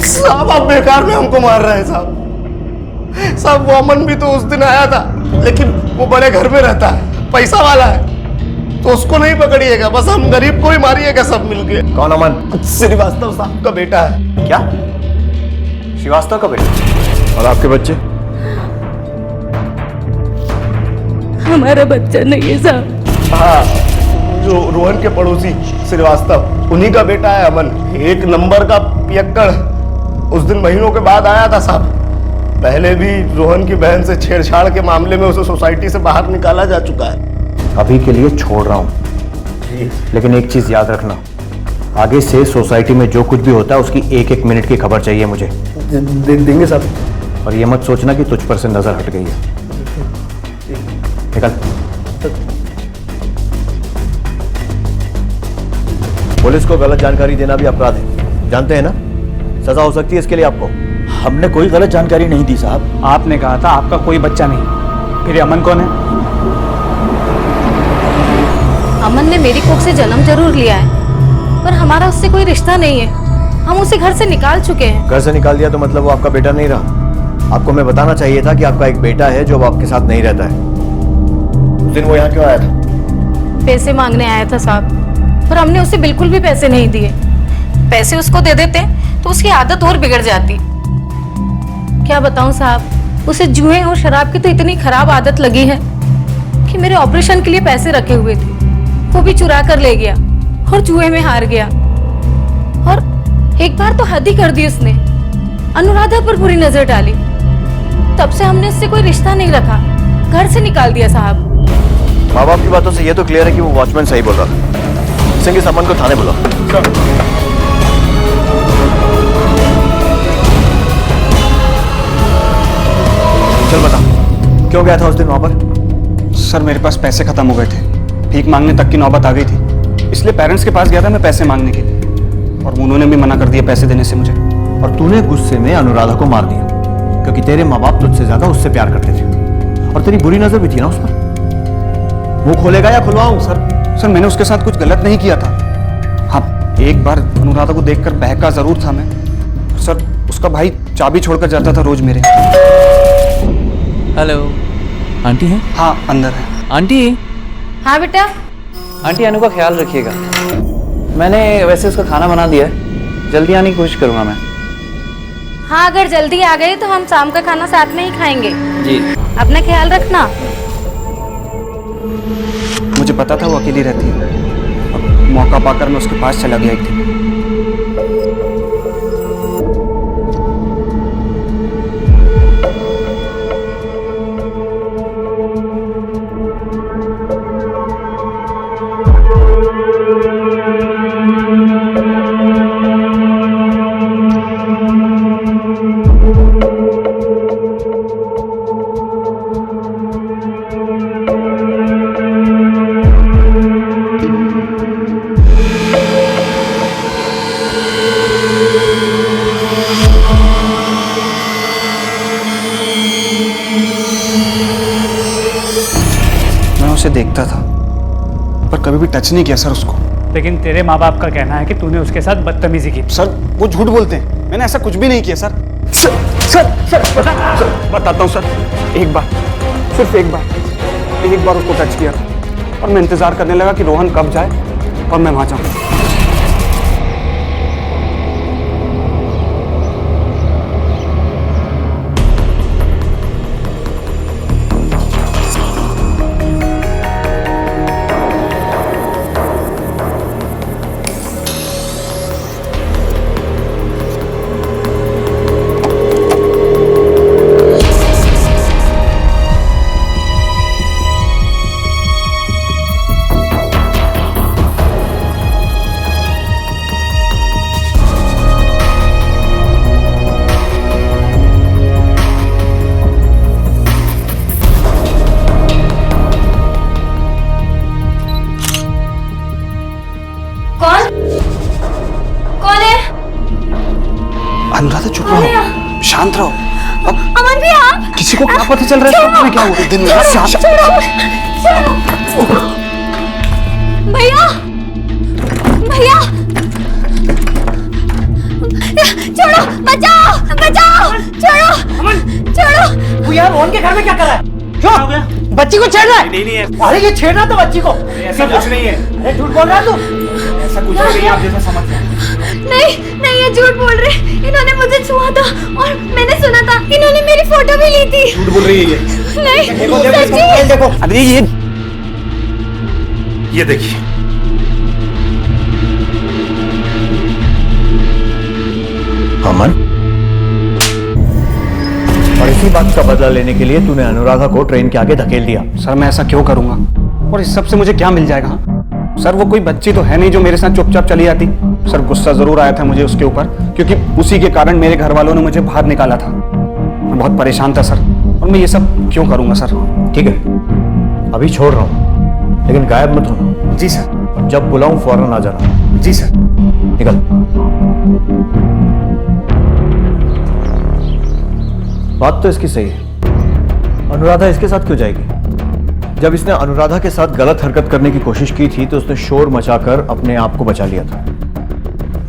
साहब, आप बेकार में हमको मार रहे हैं साहब। साहब, वो अमन भी तो उस दिन आया था, लेकिन वो बड़े घर में रहता है, पैसा वाला है, तो उसको नहीं पकड़िएगा, बस हम गरीब को ही मारिएगा सब मिलके। कौन अमन? श्रीवास्तव साहब का बेटा है। क्या? श्रीवास्तव का बेटा? और आपके बच्चे? हमारा बच्चा नहीं है साहब। हाँ, जो रोहन के पड़ोसी श्रीवास्तव, उन्हीं का बेटा है अमन। एक नंबर का पियक्कड़। उस दिन महीनों के बाद आया था साहब। पहले भी रोहन की बहन से छेड़छाड़ के मामले में उसे सोसाइटी से बाहर निकाला जा चुका है। अभी के लिए छोड़ रहा हूँ, लेकिन एक चीज याद रखना, आगे से सोसाइटी में जो कुछ भी होता है उसकी एक एक मिनट की खबर चाहिए मुझे। देंगे साहब। और ये मत सोचना कि तुझ पर से नजर हट गई है। निकल। पुलिस को गलत जानकारी देना भी अपराध है, जानते हैं ना? सजा हो सकती है इसके लिए आपको। हमने कोई गलत जानकारी नहीं दी साहब। आपने कहा था आपका कोई बच्चा नहीं। फिर ये अमन कौन है? अमन ने मेरी कोख से जन्म जरूर लिया है, पर हमारा उससे कोई रिश्ता नहीं है। हम उसे घर से निकाल चुके हैं। घर से निकाल दिया तो मतलब वो आपका बेटा नहीं रहा। आपको मैं बताना चाहिए था कि आपका एक बेटा है जो अब आपके साथ नहीं रहता है। उस दिन वो यहाँ क्यों आया था? पैसे मांगने आया था साहब, पर हमने उसे बिल्कुल भी पैसे नहीं दिए। पैसे उसको दे देते तो उसकी आदत और बिगड़ जाती। क्या बताऊं साहब, उसे जुए और शराब की तो इतनी खराब आदत लगी है कि मेरे ऑपरेशन के लिए पैसे रखे हुए थे वो भी चुरा कर ले गया और जुए में हार गया। और एक बार तो हद ही कर दी उसने, अनुराधा पर बुरी नजर डाली। तब से हमने उससे कोई रिश्ता नहीं रखा, घर से निकाल दिया साहब। माँ बाप की बातों से ये तो क्लियर है कि वो वॉचमैन सही बोल रहा था। सिंह इस अमन को थाने बुलाओ। चल बता, क्यों गया था उस दिन वहां पर? सर मेरे पास पैसे खत्म हो गए थे, भीख मांगने तक की नौबत आ गई थी, इसलिए पेरेंट्स के पास गया था मैं पैसे मांगने के लिए, और उन्होंने भी मना कर दिया पैसे देने से मुझे। और तूने गुस्से में अनुराधा को मार दिया क्योंकि तेरे माँ बाप तुझसे ज्यादा उससे प्यार करते थे और तेरी बुरी नजर भी थी ना उस पर। वो खोलेगा या खुलवाऊं? सर मैंने उसके साथ कुछ गलत नहीं किया था। हाँ, एक बार अनुराधा को देखकर बहका जरूर था मैं। सर उसका भाई चाबी छोड़कर जाता था रोज मेरे। हेलो, आंटी है? हाँ अंदर है। आंटी? हाँ बेटा। आंटी अनु का ख्याल रखिएगा। मैंने वैसे उसका खाना बना दिया है, जल्दी आने की कोशिश करूंगा मैं। हाँ अगर जल्दी आ गए तो हम शाम का खाना साथ में ही खाएंगे। जी। अपना ख्याल रखना। मुझे पता था वो अकेली रहती है, अब मौका पाकर मैं उसके पास चला गया एक दिन। उसे देखता था पर कभी भी टच नहीं किया सर उसको। लेकिन तेरे माँ बाप का कहना है कि तूने उसके साथ बदतमीजी की। सर वो झूठ बोलते हैं, मैंने ऐसा कुछ भी नहीं किया सर। सर बताता हूँ सर, एक बार, सिर्फ एक बार उसको टच किया और मैं इंतजार करने लगा कि रोहन कब जाए और मैं वहां जाऊँ। अनुराधा चुप रहो, शांत रहो। अमन भी आप? किसी को क्या पता चल रहा है तुम्हें क्या हुआ? दिन रात भैया भैया छोड़ो, बचाओ बचाओ, छोड़ो छोड़ो। तू यार रोहन के घर में क्या कर रहा है? क्यों हो गया? बच्ची को छेड़ रहा है? नहीं है। अरे ये छेड़ रहा तो बच्ची को। ऐसा कुछ नहीं है। अरे झूठ बोल रहा है तू। ऐसा कुछ नहीं है, आप जैसा समझ रहे हैं। नहीं ये ये झूठ बोल रहे, इन्होंने मुझे छुआ था और मैंने सुना था इन्होंने मेरी फोटो भी ली थी। झूठ बोल रही है ये। नहीं, सच्ची। देखो अरे ये देखिए, अमन, और इसी बात का बदला लेने के लिए तूने अनुराधा को ट्रेन के आगे धकेल दिया। सर मैं ऐसा क्यों करूंगा? और इस सब से मुझे क्या मिल जाएगा? सर वो कोई बच्ची तो है नहीं जो मेरे साथ चुपचाप चली आती। सर गुस्सा जरूर आया था मुझे उसके ऊपर, क्योंकि उसी के कारण मेरे घर वालों ने मुझे बाहर निकाला था। मैं बहुत परेशान था सर, और मैं ये सब क्यों करूंगा सर? ठीक है, अभी छोड़ रहा हूं, लेकिन गायब मत होना। जी सर। और जब बुलाऊं फौरन आ जाना। जी सर। निकल। बात तो इसकी सही है, अनुराधा इसके साथ क्यों जाएगी? जब इसने अनुराधा के साथ गलत हरकत करने की कोशिश की थी तो उसने शोर मचाकर अपने आप को बचा लिया था।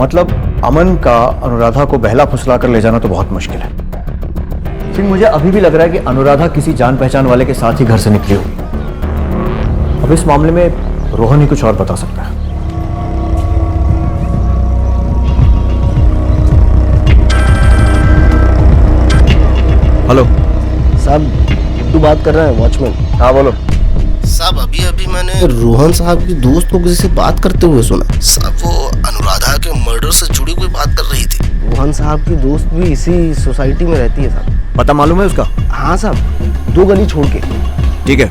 मतलब अमन का अनुराधा को बहला फुसला कर ले जाना तो बहुत मुश्किल है। लेकिन मुझे अभी भी लग रहा है कि अनुराधा किसी जान पहचान वाले के साथ ही घर से निकली होगी। अब इस मामले में रोहन ही कुछ और बता सकता है। हेलो साहब, तू बात कर रहा है वॉचमैन? हाँ बोलो साहब। अभी अभी मैंने रोहन साहब की दोस्त को किसी से बात करते हुए सुना। साहब वो अनुराधा के मर्डर से जुड़ी कोई बात कर रही थी। रोहन साहब की दोस्त भी इसी सोसाइटी में रहती है साहब। पता मालूम है उसका? हाँ साहब, 2 गली छोड़ के। ठीक है,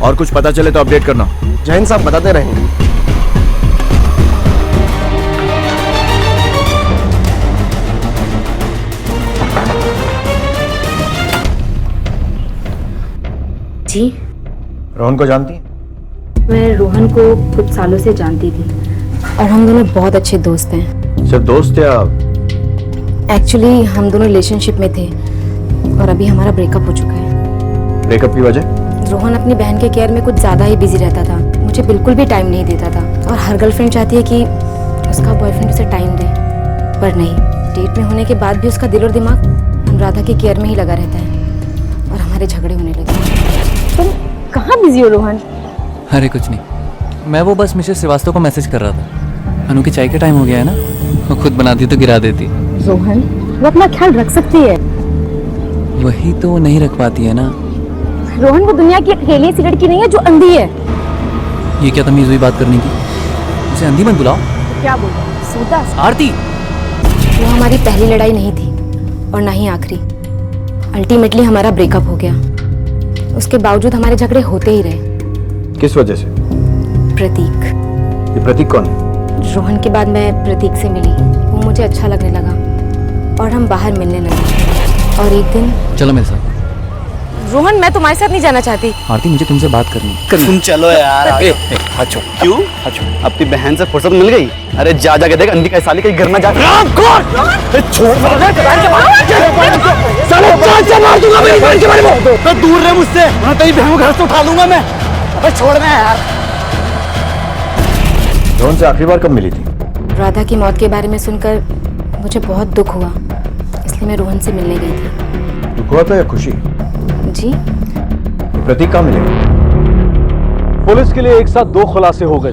और कुछ पता चले तो अपडेट करना। जैन साहब बताते रहेंगे। जी, रोहन को जानती? मैं रोहन को कुछ सालों से जानती थी और हम दोनों बहुत अच्छे दोस्त हैं। सिर्फ दोस्त या? एक्चुअली हम दोनों रिलेशनशिप में थे और अभी हमारा ब्रेकअप हो चुका है। ब्रेकअप की वजह? रोहन अपनी बहन के केयर में कुछ ज़्यादा ही बिजी रहता था, मुझे बिल्कुल भी टाइम नहीं देता था। और हर गर्लफ्रेंड चाहती है कि उसका बॉयफ्रेंड उसे टाइम दे, पर नहीं। डेट में होने के बाद भी उसका दिल और दिमाग अनुराधा की केयर में ही लगा रहता है और हमारे झगड़े होने लगे। तुम कहाँ बिजी हो रोहन? अरे कुछ नहीं, मैं वो बस मिसेस श्रीवास्तव को मैसेज कर रहा था। अनु की चाय का टाइम हो गया है ना, वो खुद बनाती तो गिरा देती। रोहन, वो अपना ख्याल रख सकती है। वही तो वो नहीं रख पाती है ना। रोहन, वो दुनिया की अकेली सी लड़की नहीं है जो अंधी है। ये क्या तमीज हुई बात करने की? उसे अंधी मत बुलाओ। क्या बोल रहा है? सूता आरती, वो हमारी पहली लड़ाई नहीं थी और ना ही आखिरी। अल्टीमेटली हमारा ब्रेकअप हो गया। उसके बावजूद हमारे झगड़े होते ही रहे। किस वजह से? प्रतीक। ये प्रतीक कौन है? रोहन के बाद मैं प्रतीक से मिली, वो मुझे अच्छा लगने लगा और हम बाहर मिलने लगे। और एक दिन, चलो मेरे साथ। रोहन, मैं तुम्हारे साथ नहीं जाना चाहती। आरती, मुझे तुमसे बात करनी है। तुम चलो यार। अच्छा क्यों? अपनी बहन से फुर्सत मिल गई? अरे जा के देख, अंधी का साली कहीं गिर ना जाए। दूर रहे मुझसे, तेरी बहन को घर से उठा लूंगा मैं। अबे छोड़ना यार। रोहन से आखिरी बार कब मिली थी? राधा की मौत के बारे में सुनकर मुझे बहुत दुख हुआ, इसलिए मैं रोहन से मिलने गई थी। दुख हुआ था या खुशी? जी। प्रतीक कहाँ मिलेगा? पुलिस के लिए एक साथ 2 खुलासे हो गए।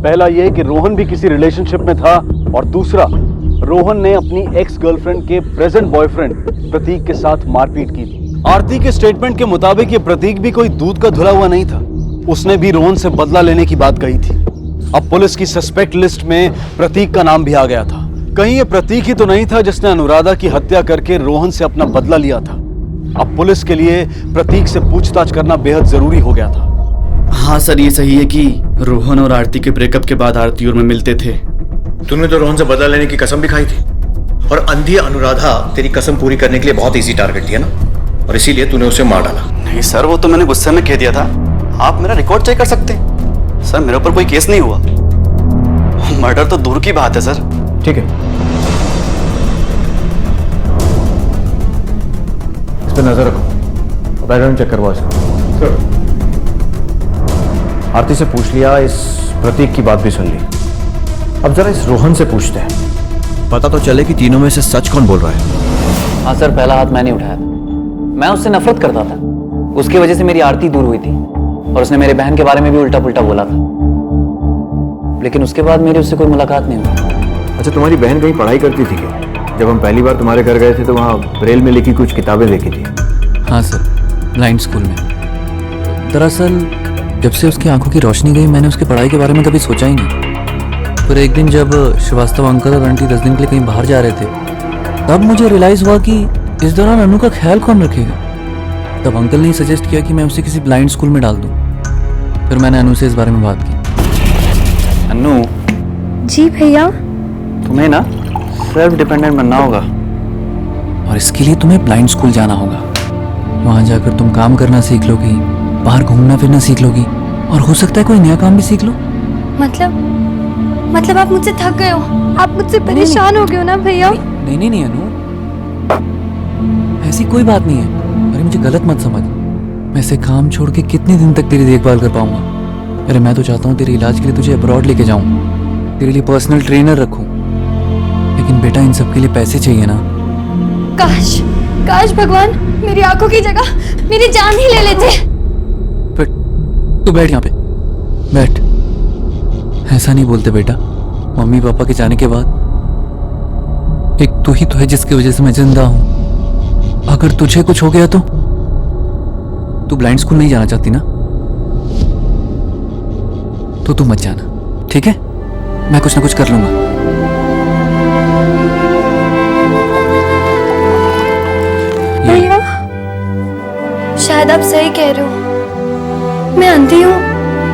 पहला यह कि रोहन भी किसी रिलेशनशिप में था, और दूसरा, रोहन ने अपनी एक्स गर्लफ्रेंड के प्रेजेंट बॉयफ्रेंड प्रतीक के साथ मारपीट की थी। आरती के स्टेटमेंट के मुताबिक ये प्रतीक भी कोई दूध का धुला हुआ नहीं था। उसने भी रोहन से बदला लेने की बात कही थी। अब पुलिस की सस्पेक्ट लिस्ट में प्रतीक का नाम भी आ गया था। कहीं ये प्रतीक ही तो नहीं था जिसने अनुराधा की हत्या करके रोहन से अपना बदला लिया था। अब पुलिस के लिए प्रतीक से पूछताछ करना बेहद जरूरी हो गया था। हाँ सर, ये सही है कि रोहन और आरती के ब्रेकअप के बाद आरती और मैं मिलते थे। तूने तो रोहन से बदला लेने की कसम भी खाई थी, और अंधी अनुराधा तेरी कसम पूरी करने के लिए बहुत इजी टारगेट थी ना, और इसीलिए तूने उसे मार डाला। नहीं सर, वो तो मैंने गुस्से में कह दिया था। आप मेरा रिकॉर्ड चेक कर सकते हैं सर, मेरे ऊपर कोई केस नहीं हुआ। मर्डर तो दूर की बात है सर। ठीक है, इस पे नजर रखो, बैकग्राउंड चेक करवाओ इसका। आरती से पूछ लिया, इस प्रतीक की बात भी सुन ली। अब जरा इस रोहन से पूछते हैं, पता तो चले कि तीनों में से सच कौन बोल रहा है। हाँ सर, पहला हाथ मैंने उठाया था। मैं उससे नफरत करता था, उसकी वजह से मेरी आरती दूर हुई थी, और उसने मेरे बहन के बारे में भी उल्टा पुल्टा बोला था। लेकिन उसके बाद मेरी उससे कोई मुलाकात नहीं हुई। अच्छा, तुम्हारी बहन कहीं पढ़ाई करती थी क्या? जब हम पहली बार तुम्हारे घर गए थे तो वहाँ ब्रेल में लिखी कुछ किताबें देखी थी। हाँ सर, ब्लाइंड स्कूल में। दरअसल जब से उसकी आंखों की रोशनी गई मैंने उसकी पढ़ाई के बारे में कभी सोचा ही नहीं। फिर एक दिन जब श्रीवास्तव अंकल और आंटी 10 दिन के लिए कहीं बाहर जा रहे थे तब मुझे रियलाइज़ हुआ कि इस दौरान अनु का ख्याल कौन रखेगा। तब अंकल ने सजेस्ट किया कि मैं उसे किसी ब्लाइंड स्कूल में डाल दूँ। फिर मैंने अनु से इस बारे में बात की। अनु। जी भैया। तुम्हें ना सेल्फ डिपेंडेंट बनना होगा और इसके लिए तुम्हें ब्लाइंड स्कूल जाना होगा। वहां जाकर तुम काम करना सीख लोगी, बाहर घूमना फिरना सीख लोगी और हो सकता है कोई नया काम भी सीख लो। मतलब आप मुझसे थक गए हो, आप मुझसे परेशान हो गए हो ना भैया? नहीं नहीं अनु, ऐसी कोई बात नहीं है। अरे मुझे गलत मत समझ, मैं ऐसे काम छोड़ के कितने दिन तक तेरी देखभाल कर पाऊंगा। अरे मैं तो चाहता हूँ तेरे इलाज के लिए तुझे अब्रॉड लेके जाऊँ, तेरे लिए पर्सनल ट्रेनर रखूँ, लेकिन बेटा इन सब के लिए पैसे चाहिए ना। काश भगवान मेरी आंखों की जगह मेरी जान ही ले लेते। फिर तू बैठ यहाँ पे, बैठ। ऐसा नहीं बोलते बेटा, मम्मी पापा के जाने के बाद एक तू ही तो है जिसकी वजह से मैं जिंदा हूं। अगर तुझे कुछ हो गया तो तू ब्लाइंड स्कूल नहीं जाना चाहती ना, तो तू मत जाना, ठीक है? मैं कुछ ना कुछ कर लूंगा। भैया शायद आप सही कह रहे हो, मैं अंधी हूँ,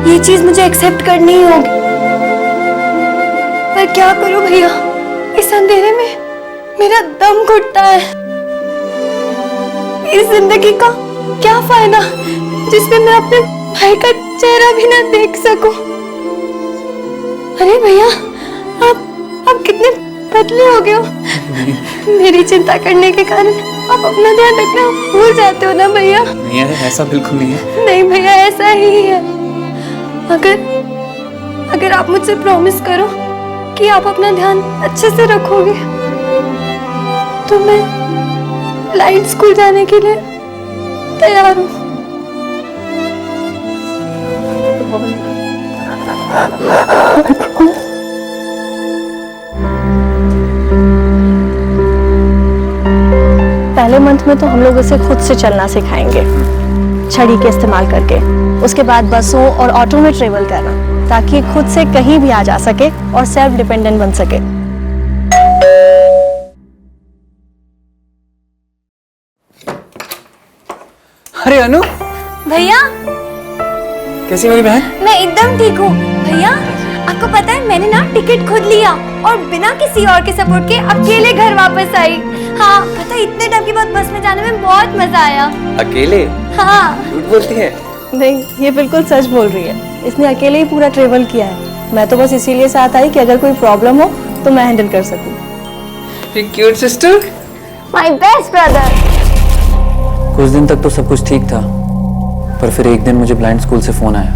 ये चीज मुझे एक्सेप्ट करनी ही होगी। पर क्या करूं भैया, इस अंधेरे में मेरा दम घुटता है। इस जिंदगी का क्या फायदा जिसमें मैं अपने भाई का चेहरा भी ना देख सकूं। अरे भैया आप कितने पतले हो गए हो। मेरी चिंता करने के कारण आप अपना ध्यान रखना भूल जाते हो ना भैया? नहीं है, ऐसा बिल्कुल नहीं है। नहीं भैया ऐसा ही है। अगर आप मुझसे प्रॉमिस करो कि आप अपना ध्यान अच्छे से रखोगे तो मैं ब्लाइंड स्कूल जाने के लिए तैयार हूँ। पहले मंथ में तो हम लोग उसे खुद से चलना सिखाएंगे, छड़ी के इस्तेमाल करके। उसके बाद बसों और ऑटो में ट्रेवल करना, ताकि खुद से कहीं भी आ जा सके और सेल्फ डिपेंडेंट बन सके। अरे अनु। भैया कैसी मेरी बहन? मैं एकदम ठीक हूँ। भैया आपको पता है मैंने ना टिकट खुद लिया और बिना किसी और के सपोर्ट के अकेले घर वापस आई। हाँ पता है इतने टाइम के बाद बस में जाने में बहुत मजा आया। अकेले? हाँ। झूठ बोलती है? नहीं, ये बिल्कुल सच बोल रही है। इसने अकेले ही पूरा ट्रेवल किया है। मैं तो बस इसीलिए साथ आई कि अगर कोई प्रॉब्लम हो तो मैं हैंडल कर सकूं। Cute sister, my best brother. कुछ दिन तक तो सब कुछ ठीक था, पर फिर एक दिन मुझे ब्लाइंड स्कूल से फोन आया।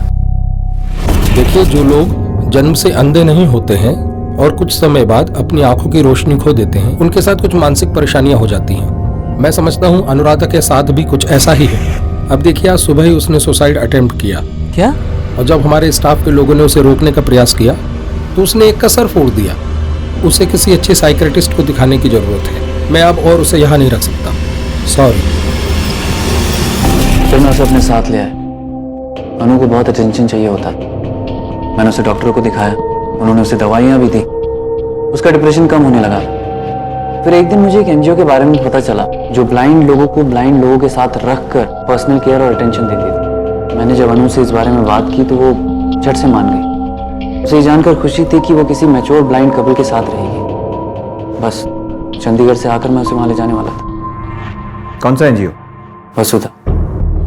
देखिए, जो लोग जन्म से अंधे नहीं होते हैं और कुछ समय बाद अपनी आंखों की रोशनी खो देते हैं, उनके साथ कुछ मानसिक परेशानियां हो जाती हैं। मैं समझता हूं अनुराधा के साथ भी कुछ ऐसा ही है। अब देखिए, आज सुबह ही उसने सुसाइड अटेम्प्ट किया। क्या? और जब हमारे स्टाफ के लोगों ने उसे रोकने का प्रयास किया तो उसने एक कसर फोड़ दिया। उसे किसी अच्छे साइकियाट्रिस्ट को दिखाने की जरूरत है। मैं अब और उसे यहाँ नहीं रख सकता, सॉरी। फिर मैं उसे अपने साथ ले आया। अनु को बहुत अटेंशन चाहिए होता। मैंने उसे डॉक्टर को दिखाया, उन्होंने उसे दवाइयाँ भी दी, उसका डिप्रेशन कम होने लगा। फिर एक दिन मुझे एक एनजीओ के बारे में पता चला जो ब्लाइंड लोगों को ब्लाइंड लोगों के साथ रखकर पर्सनल केयर और अटेंशन देती थी। मैंने जब अनु से इस बारे में बात की तो वो झट से मान गई। उसे जानकर खुशी थी कि वो किसी मैच्योर ब्लाइंड कपल के साथ रहेगी। बस चंडीगढ़ से आकर मैं उसे वहां ले जाने वाला था। कौन सा एनजीओ? वसुधा।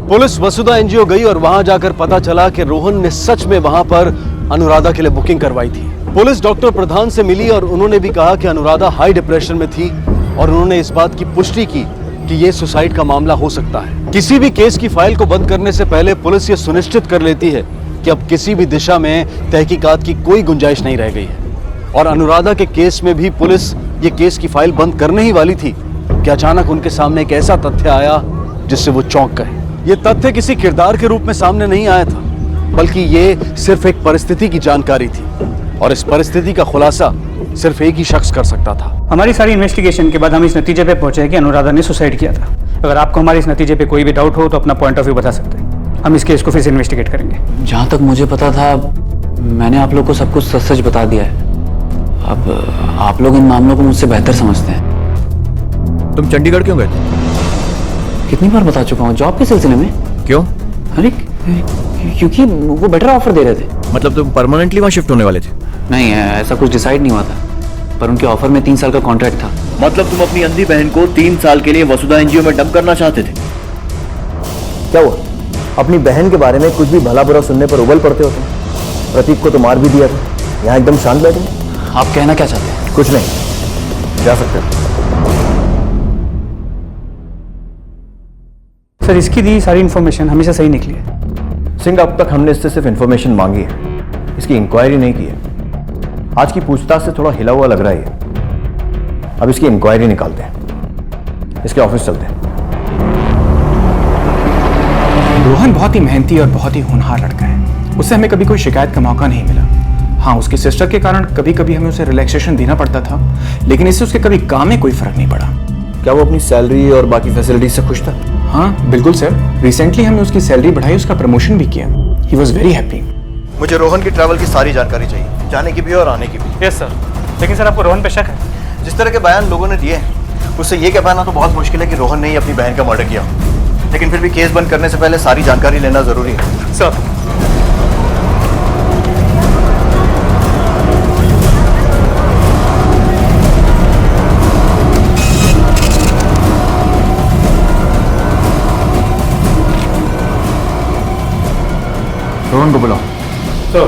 पुलिस वसुधा एनजीओ गई और वहां जाकर पता चला कि रोहन ने सच में वहां पर अनुराधा के लिए बुकिंग करवाई थी। पुलिस डॉक्टर प्रधान से मिली और उन्होंने भी कहा कि अनुराधा हाई डिप्रेशन में थी और उन्होंने इस बात की पुष्टि की कि यह सुसाइड का मामला हो सकता है। किसी भी केस की फाइल को बंद करने से पहले पुलिस ये सुनिश्चित कर लेती है कि अब किसी भी दिशा में तहकीकात की कोई गुंजाइश नहीं रह गई है। और अनुराधा के केस में भी पुलिस ये केस की फाइल बंद करने ही वाली थी कि अचानक उनके सामने एक ऐसा तथ्य आया जिससे वो चौंक गए। ये तथ्य किसी किरदार के रूप में सामने नहीं आया था, बल्कि ये सिर्फ एक परिस्थिति की जानकारी थी। और इस परिस्थिति का खुलासा सिर्फ एक ही शख्स कर सकता था। हमारी सारी इन्वेस्टिगेशन के बाद हम इस नतीजे पे पहुंचे कि अनुराधा ने सुसाइड किया था। अगर आपको हमारे इस नतीजे पे कोई भी डाउट हो तो अपना पॉइंट ऑफ व्यू बता सकते हैं। हम इस केस को फिर से इन्वेस्टिगेट करेंगे। जहाँ तक मुझे पता था मैंने आप लोग को सब कुछ सच सच बता दिया है। अब आप लोग इन मामलों को मुझसे बेहतर समझते हैं। तुम चंडीगढ़ क्यों गए थे? कितनी बार बता चुका हूँ, जॉब के सिलसिले में। क्यों? अरे क्योंकि वो बेटर ऑफर दे रहे थे। मतलब तुम परमानेंटली वहां शिफ्ट होने वाले थे? नहीं, ऐसा कुछ डिसाइड नहीं हुआ था, पर उनके ऑफर में 3 साल का कॉन्ट्रैक्ट था। मतलब तुम अपनी अंधी बहन को 3 साल के लिए वसुधा एनजीओ में डंप करना चाहते थे? क्या हुआ? अपनी बहन के बारे में कुछ भी भला बुरा सुनने पर उबल पड़ते हो तुम। प्रतीक को तो मार भी दिया था, यहाँ एकदम शांत बैठे। आप कहना क्या चाहते हैं? कुछ नहीं, जा सकते हो। सर, इसकी दी सारी इन्फॉर्मेशन हमेशा सही निकली है। सिंह, अब तक हमने इससे सिर्फ इन्फॉर्मेशन मांगी है, इसकी इंक्वायरी नहीं की है। आज की पूछताछ से थोड़ा हिला हुआ लग रहा है। अब इसकी इंक्वायरी निकालते हैं, इसके ऑफिस चलते हैं। रोहन बहुत ही मेहनती और बहुत ही होनहार लड़का है। उससे हमें कभी कोई शिकायत का मौका नहीं मिला। हाँ, उसकी सिस्टर के कारण कभी कभी हमें उसे रिलैक्सेशन देना पड़ता था, लेकिन इससे उसके कभी काम में कोई फर्क नहीं पड़ा। क्या वो अपनी सैलरी और बाकी फैसिलिटीज से खुश था? हाँ बिल्कुल सर, रिसेंटली हमने उसकी सैलरी बढ़ाई, उसका प्रमोशन भी किया। He was very happy. मुझे रोहन की ट्रैवल की सारी जानकारी चाहिए, जाने की भी और आने की भी। Yes sir. लेकिन सर, आपको रोहन पे शक है? जिस तरह के बयान लोगों ने दिए हैं उससे ये कह पाना तो बहुत मुश्किल है कि रोहन ने ही अपनी बहन का मर्डर किया। लेकिन फिर भी केस बंद करने से पहले सारी जानकारी लेना जरूरी है। सर, रोहन को बुलाओ। सर,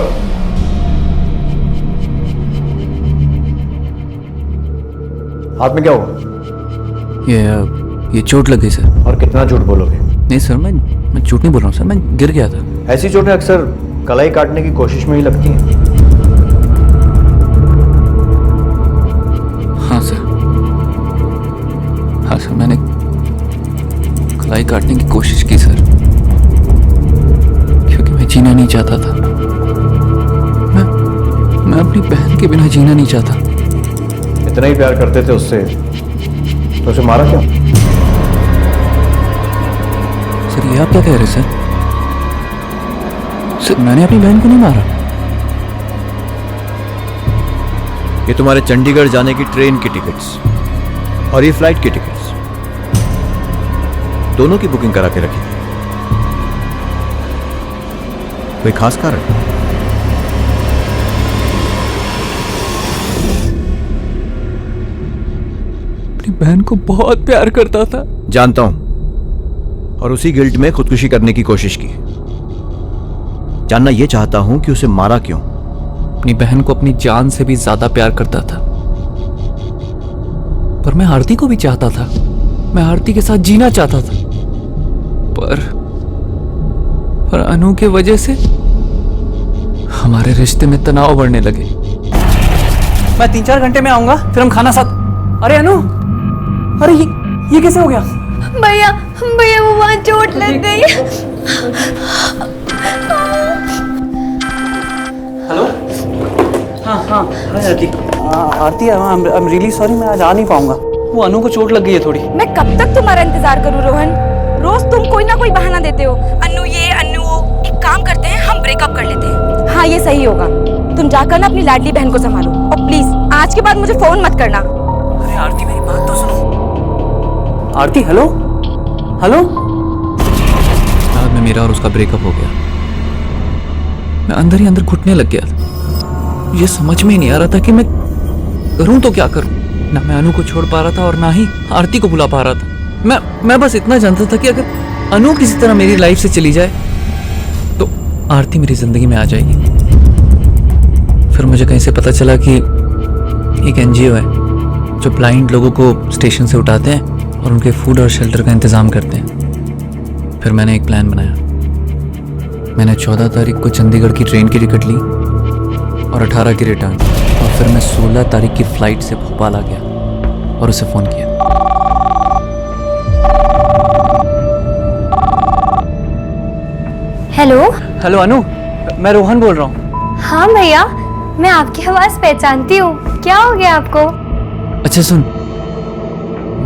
हाथ में क्या हुआ? ये चोट लग गई सर। और कितना झूठ बोलोगे? नहीं सर, मैं झूठ नहीं बोल रहा हूँ सर, मैं गिर गया था। ऐसी चोटें अक्सर कलाई काटने की कोशिश में ही लगती हैं। हाँ सर, हाँ सर, मैंने कलाई काटने की कोशिश की सर, क्योंकि मैं जीना नहीं चाहता था। मैं अपनी बहन के बिना जीना नहीं चाहता। इतना ही प्यार करते थे उससे तो उसे मारा क्यों? सर, ये आप क्या कह रहे हैं सर? सर, मैंने अपनी बहन को नहीं मारा। ये तुम्हारे चंडीगढ़ जाने की ट्रेन की टिकट्स और ये फ्लाइट की टिकट्स दोनों की बुकिंग करा के रखी थी। कोई खास कारण? अपनी बहन को बहुत प्यार करता था। जानता हूं, और उसी गिल्ट में खुदकुशी करने की कोशिश की। जानना यह चाहता हूं कि उसे मारा क्यों? अपनी बहन को अपनी जान से भी ज्यादा प्यार करता था, पर मैं आरती को भी चाहता था। मैं आरती के साथ जीना चाहता था, पर अनु के वजह से हमारे रिश्ते में तनाव बढ़ने लगे। मैं 3-4 घंटे में आऊंगा, फिर हम खाना साथ। अरे अनु, अरे ये कैसे हो गया? भैया भैया, वो वहां चोट लग गई। हेलो। हाँ आरती। आरती, आई एम रियली सॉरी, मैं आज आ नहीं पाऊंगा। वो अनु को चोट लग गई है थोड़ी। मैं कब तक तुम्हारा इंतजार करूं रोहन? रोज तुम कोई ना कोई बहाना देते हो। अनु ये अनु वो। एक काम करते हैं, हम ब्रेकअप कर लेते हैं। हाँ, ये सही होगा। तुम जाकर ना अपनी लाडली बहन को संभालो, और प्लीज आज के बाद मुझे फोन मत करना। अरे आरती, मेरी बात तो सुनो। आरती, हेलो हेलो। बाद में मेरा और उसका ब्रेकअप हो गया। मैं अंदर ही अंदर घुटने लग गया था। ये समझ में ही नहीं आ रहा था कि मैं करूं तो क्या करूं। ना मैं अनु को छोड़ पा रहा था और ना ही आरती को बुला पा रहा था। मैं बस इतना जानता था कि अगर अनु किसी तरह मेरी लाइफ से चली जाए तो आरती मेरी जिंदगी में आ जाएगी। फिर मुझे कहीं से पता चला कि एक एनजीओ है जो ब्लाइंड लोगों को स्टेशन से उठाते हैं और उनके फूड और शेल्टर का इंतजाम करते हैं। फिर मैंने एक प्लान बनाया। मैंने 14 तारीख को चंडीगढ़ की ट्रेन की टिकट ली और 18 की रिटर्न, और फिर मैं 16 तारीख की फ्लाइट से भोपाल आ गया और उसे फोन किया। हेलो। हेलो अनु, मैं रोहन बोल रहा हूँ। हाँ भैया, मैं आपकी आवाज पहचानती हूँ। क्या हो गया आपको? अच्छा सुन,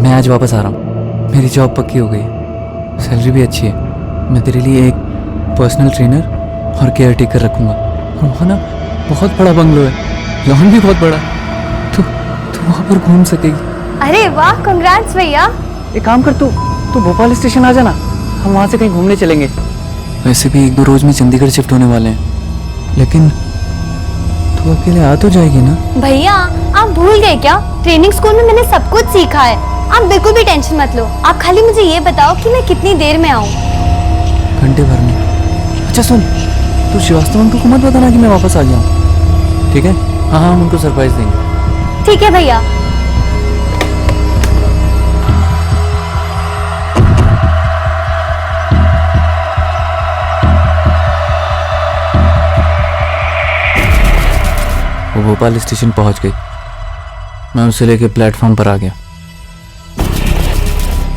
मैं आज वापस आ रहा हूँ। मेरी जॉब पक्की हो गई, सैलरी भी अच्छी है। मैं तेरे लिए एक पर्सनल ट्रेनर और केयर टेकर रखूँगा। और वहाँ ना बहुत बड़ा बंगलो है, लॉन भी बहुत बड़ा, तो वहाँ पर घूम सकेगी। अरे वाह, कांग्रेट्स भैया। एक काम कर, तू भोपाल स्टेशन आ जाना, हम वहाँ से कहीं घूमने चलेंगे। वैसे भी 1-2 रोज में चंडीगढ़ शिफ्ट होने वाले हैं, लेकिन तू अकेले आ तो जाएगी ना? भैया आप भूल गए क्या? ट्रेनिंग स्कूल में मैंने सब कुछ सीखा है। आप बिल्कुल भी टेंशन मत लो। आप खाली मुझे ये बताओ कि मैं कितनी देर में आऊँ? घंटे भर में। अच्छा सुन, तू श्रीवास्तव अंकल को मत बताना कि मैं वापस आ गया हूँ, ठीक है? हाँ हाँ, हम उनको सरप्राइज देंगे। ठीक है भैया। वो भोपाल स्टेशन पहुंच गई, मैं उसे लेके प्लेटफॉर्म पर आ गया।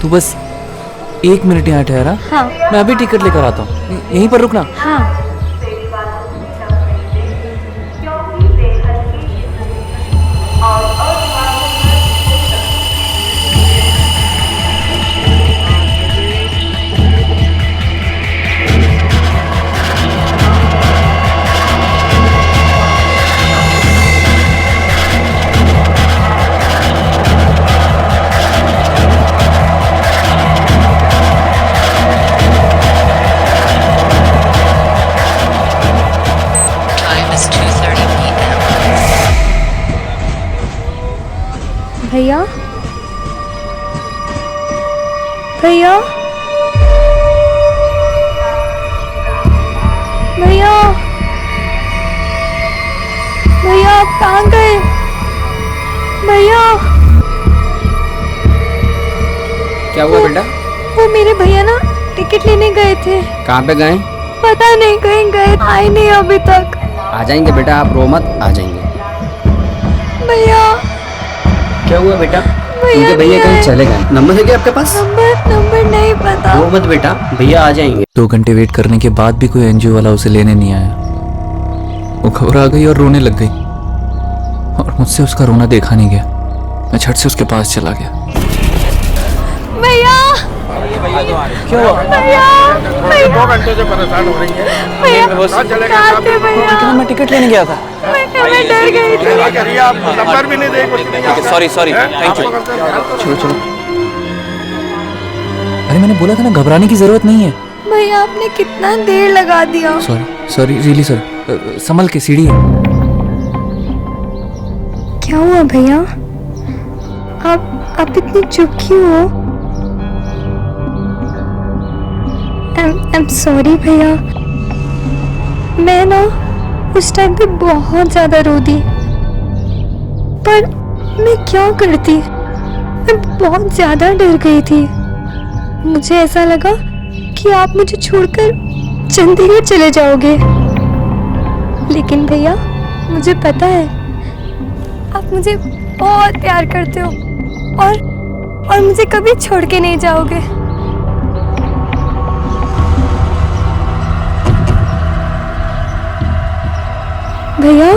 तू बस 1 मिनट यहाँ ठहरा। हाँ। मैं अभी टिकट लेकर आता हूँ, यहीं पर रुकना। हाँ। भैया भैया भैया भैया आप कहाँ गए? भैया क्या हुआ बेटा? वो मेरे भैया ना टिकट लेने गए थे। कहाँ पे गए? पता नहीं, कहीं गए, आए नहीं अभी तक। आ जाएंगे बेटा, आप रो मत, आ जाएंगे। भैया क्या हुआ बेटा? भैया उनके भैया कहीं चले गए? नंबर है क्या आपके पास? नंबर नहीं पता। रो मत बेटा, भैया आ जाएंगे। 2 घंटे वेट करने के बाद भी कोई एनजीओ वाला उसे लेने नहीं आया। वो घबरा गई और रोने लग गई, और मुझसे उसका रोना देखा नहीं गया। मैं झट से उसके पास चला गया। भैया क्या हुआ? भैया 2 घंटे से परेशान हो रही है। भैया लेकिन मैं टिकट लेने गया था। मैं डर गई थी। आप नंबर भी नहीं दे, कुछ नहीं। Sorry thank you. चलो अरे मैंने बोला था ना, घबराने की जरूरत नहीं है। भैया आपने कितना देर लगा दिया। Sorry really sorry. संभल के, सीढ़ी है। क्या हुआ भैया? आप इतनी चुप क्यों हो? I'm sorry भैया। मैं ना उस टाइम पे बहुत ज्यादा रो दी, पर मैं क्या करती? मैं बहुत ज्यादा डर गई थी। मुझे ऐसा लगा कि आप मुझे छोड़कर चंडीगढ़ चले जाओगे, लेकिन भैया मुझे पता है आप मुझे बहुत प्यार करते हो और मुझे कभी छोड़ के नहीं जाओगे। भैया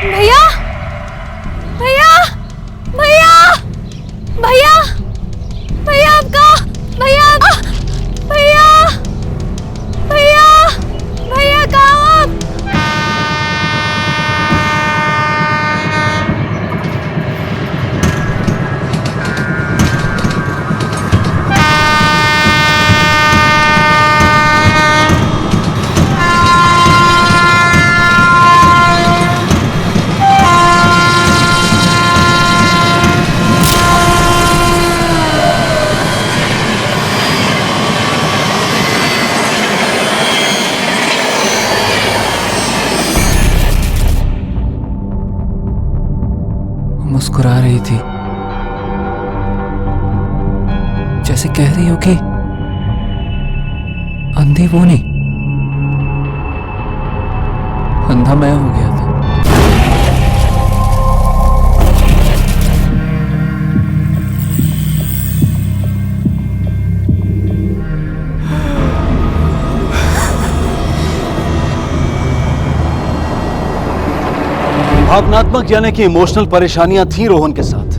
भैया भैया भैया भैया भैया आपका भैया भैया भैया भैया कहाँ आप? मुस्कुरा रही थी, जैसे कह रही हो कि अंधे वो नहीं, अंधा मैं हो गया था। भावनात्मक यानी कि इमोशनल परेशानियां थी रोहन के साथ,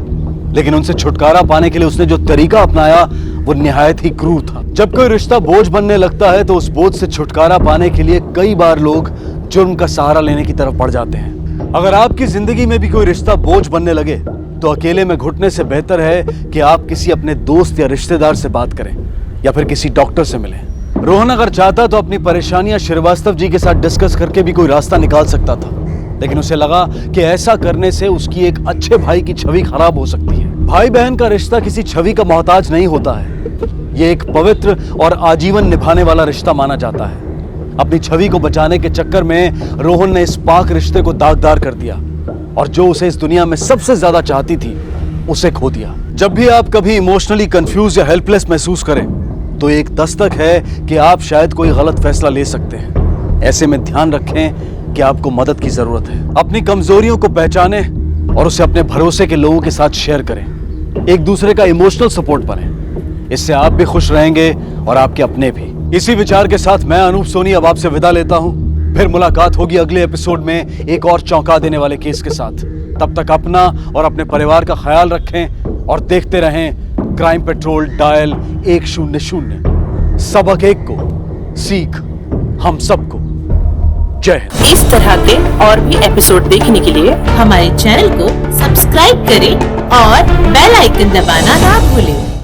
लेकिन उनसे छुटकारा पाने के लिए उसने जो तरीका अपनाया वो निहायत ही क्रूर था। जब कोई रिश्ता बोझ बनने लगता है तो उस बोझ से छुटकारा पाने के लिए कई बार लोग जुर्म का सहारा लेने की तरफ बढ़ जाते हैं। अगर आपकी जिंदगी में भी कोई रिश्ता बोझ बनने लगे तो अकेले में घुटने से बेहतर है कि आप किसी अपने दोस्त या रिश्तेदार से बात करें या फिर किसी डॉक्टर से मिलें। रोहन अगर चाहता तो अपनी परेशानियां श्रीवास्तव जी के साथ डिस्कस करके भी कोई रास्ता निकाल सकता था, लेकिन उसे लगा कि ऐसा करने से उसकी एक अच्छे भाई की छवि खराब हो सकती है। भाई बहन का रिश्ता किसी छवि का मोहताज नहीं होता है, ये एक पवित्र और आजीवन निभाने वाला रिश्ता माना जाता है। अपनी छवि को बचाने के चक्कर में रोहन ने इस पाक रिश्ते को दागदार कर दिया और जो उसे इस दुनिया में सबसे ज्यादा चाहती थी उसे खो दिया। जब भी आप कभी इमोशनली कंफ्यूज या हेल्पलेस महसूस करें तो एक दस्तक है कि आप शायद कोई गलत फैसला ले सकते हैं। ऐसे में ध्यान रखें कि आपको मदद की जरूरत है। अपनी कमजोरियों को पहचानें और उसे अपने भरोसे के लोगों के साथ शेयर करें। एक दूसरे का इमोशनल सपोर्ट बने, इससे आप भी खुश रहेंगे और आपके अपने भी। इसी विचार के साथ मैं अनूप सोनी अब आपसे विदा लेता हूं। फिर मुलाकात होगी अगले एपिसोड में एक और चौंका देने वाले केस के साथ। तब तक अपना और अपने परिवार का ख्याल रखें और देखते रहें क्राइम पेट्रोल डायल 100। सबक एक को सीख हम सबको। जय हिंद। इस तरह के और भी एपिसोड देखने के लिए हमारे चैनल को सब्सक्राइब करें और बेल आइकन दबाना ना भूलें।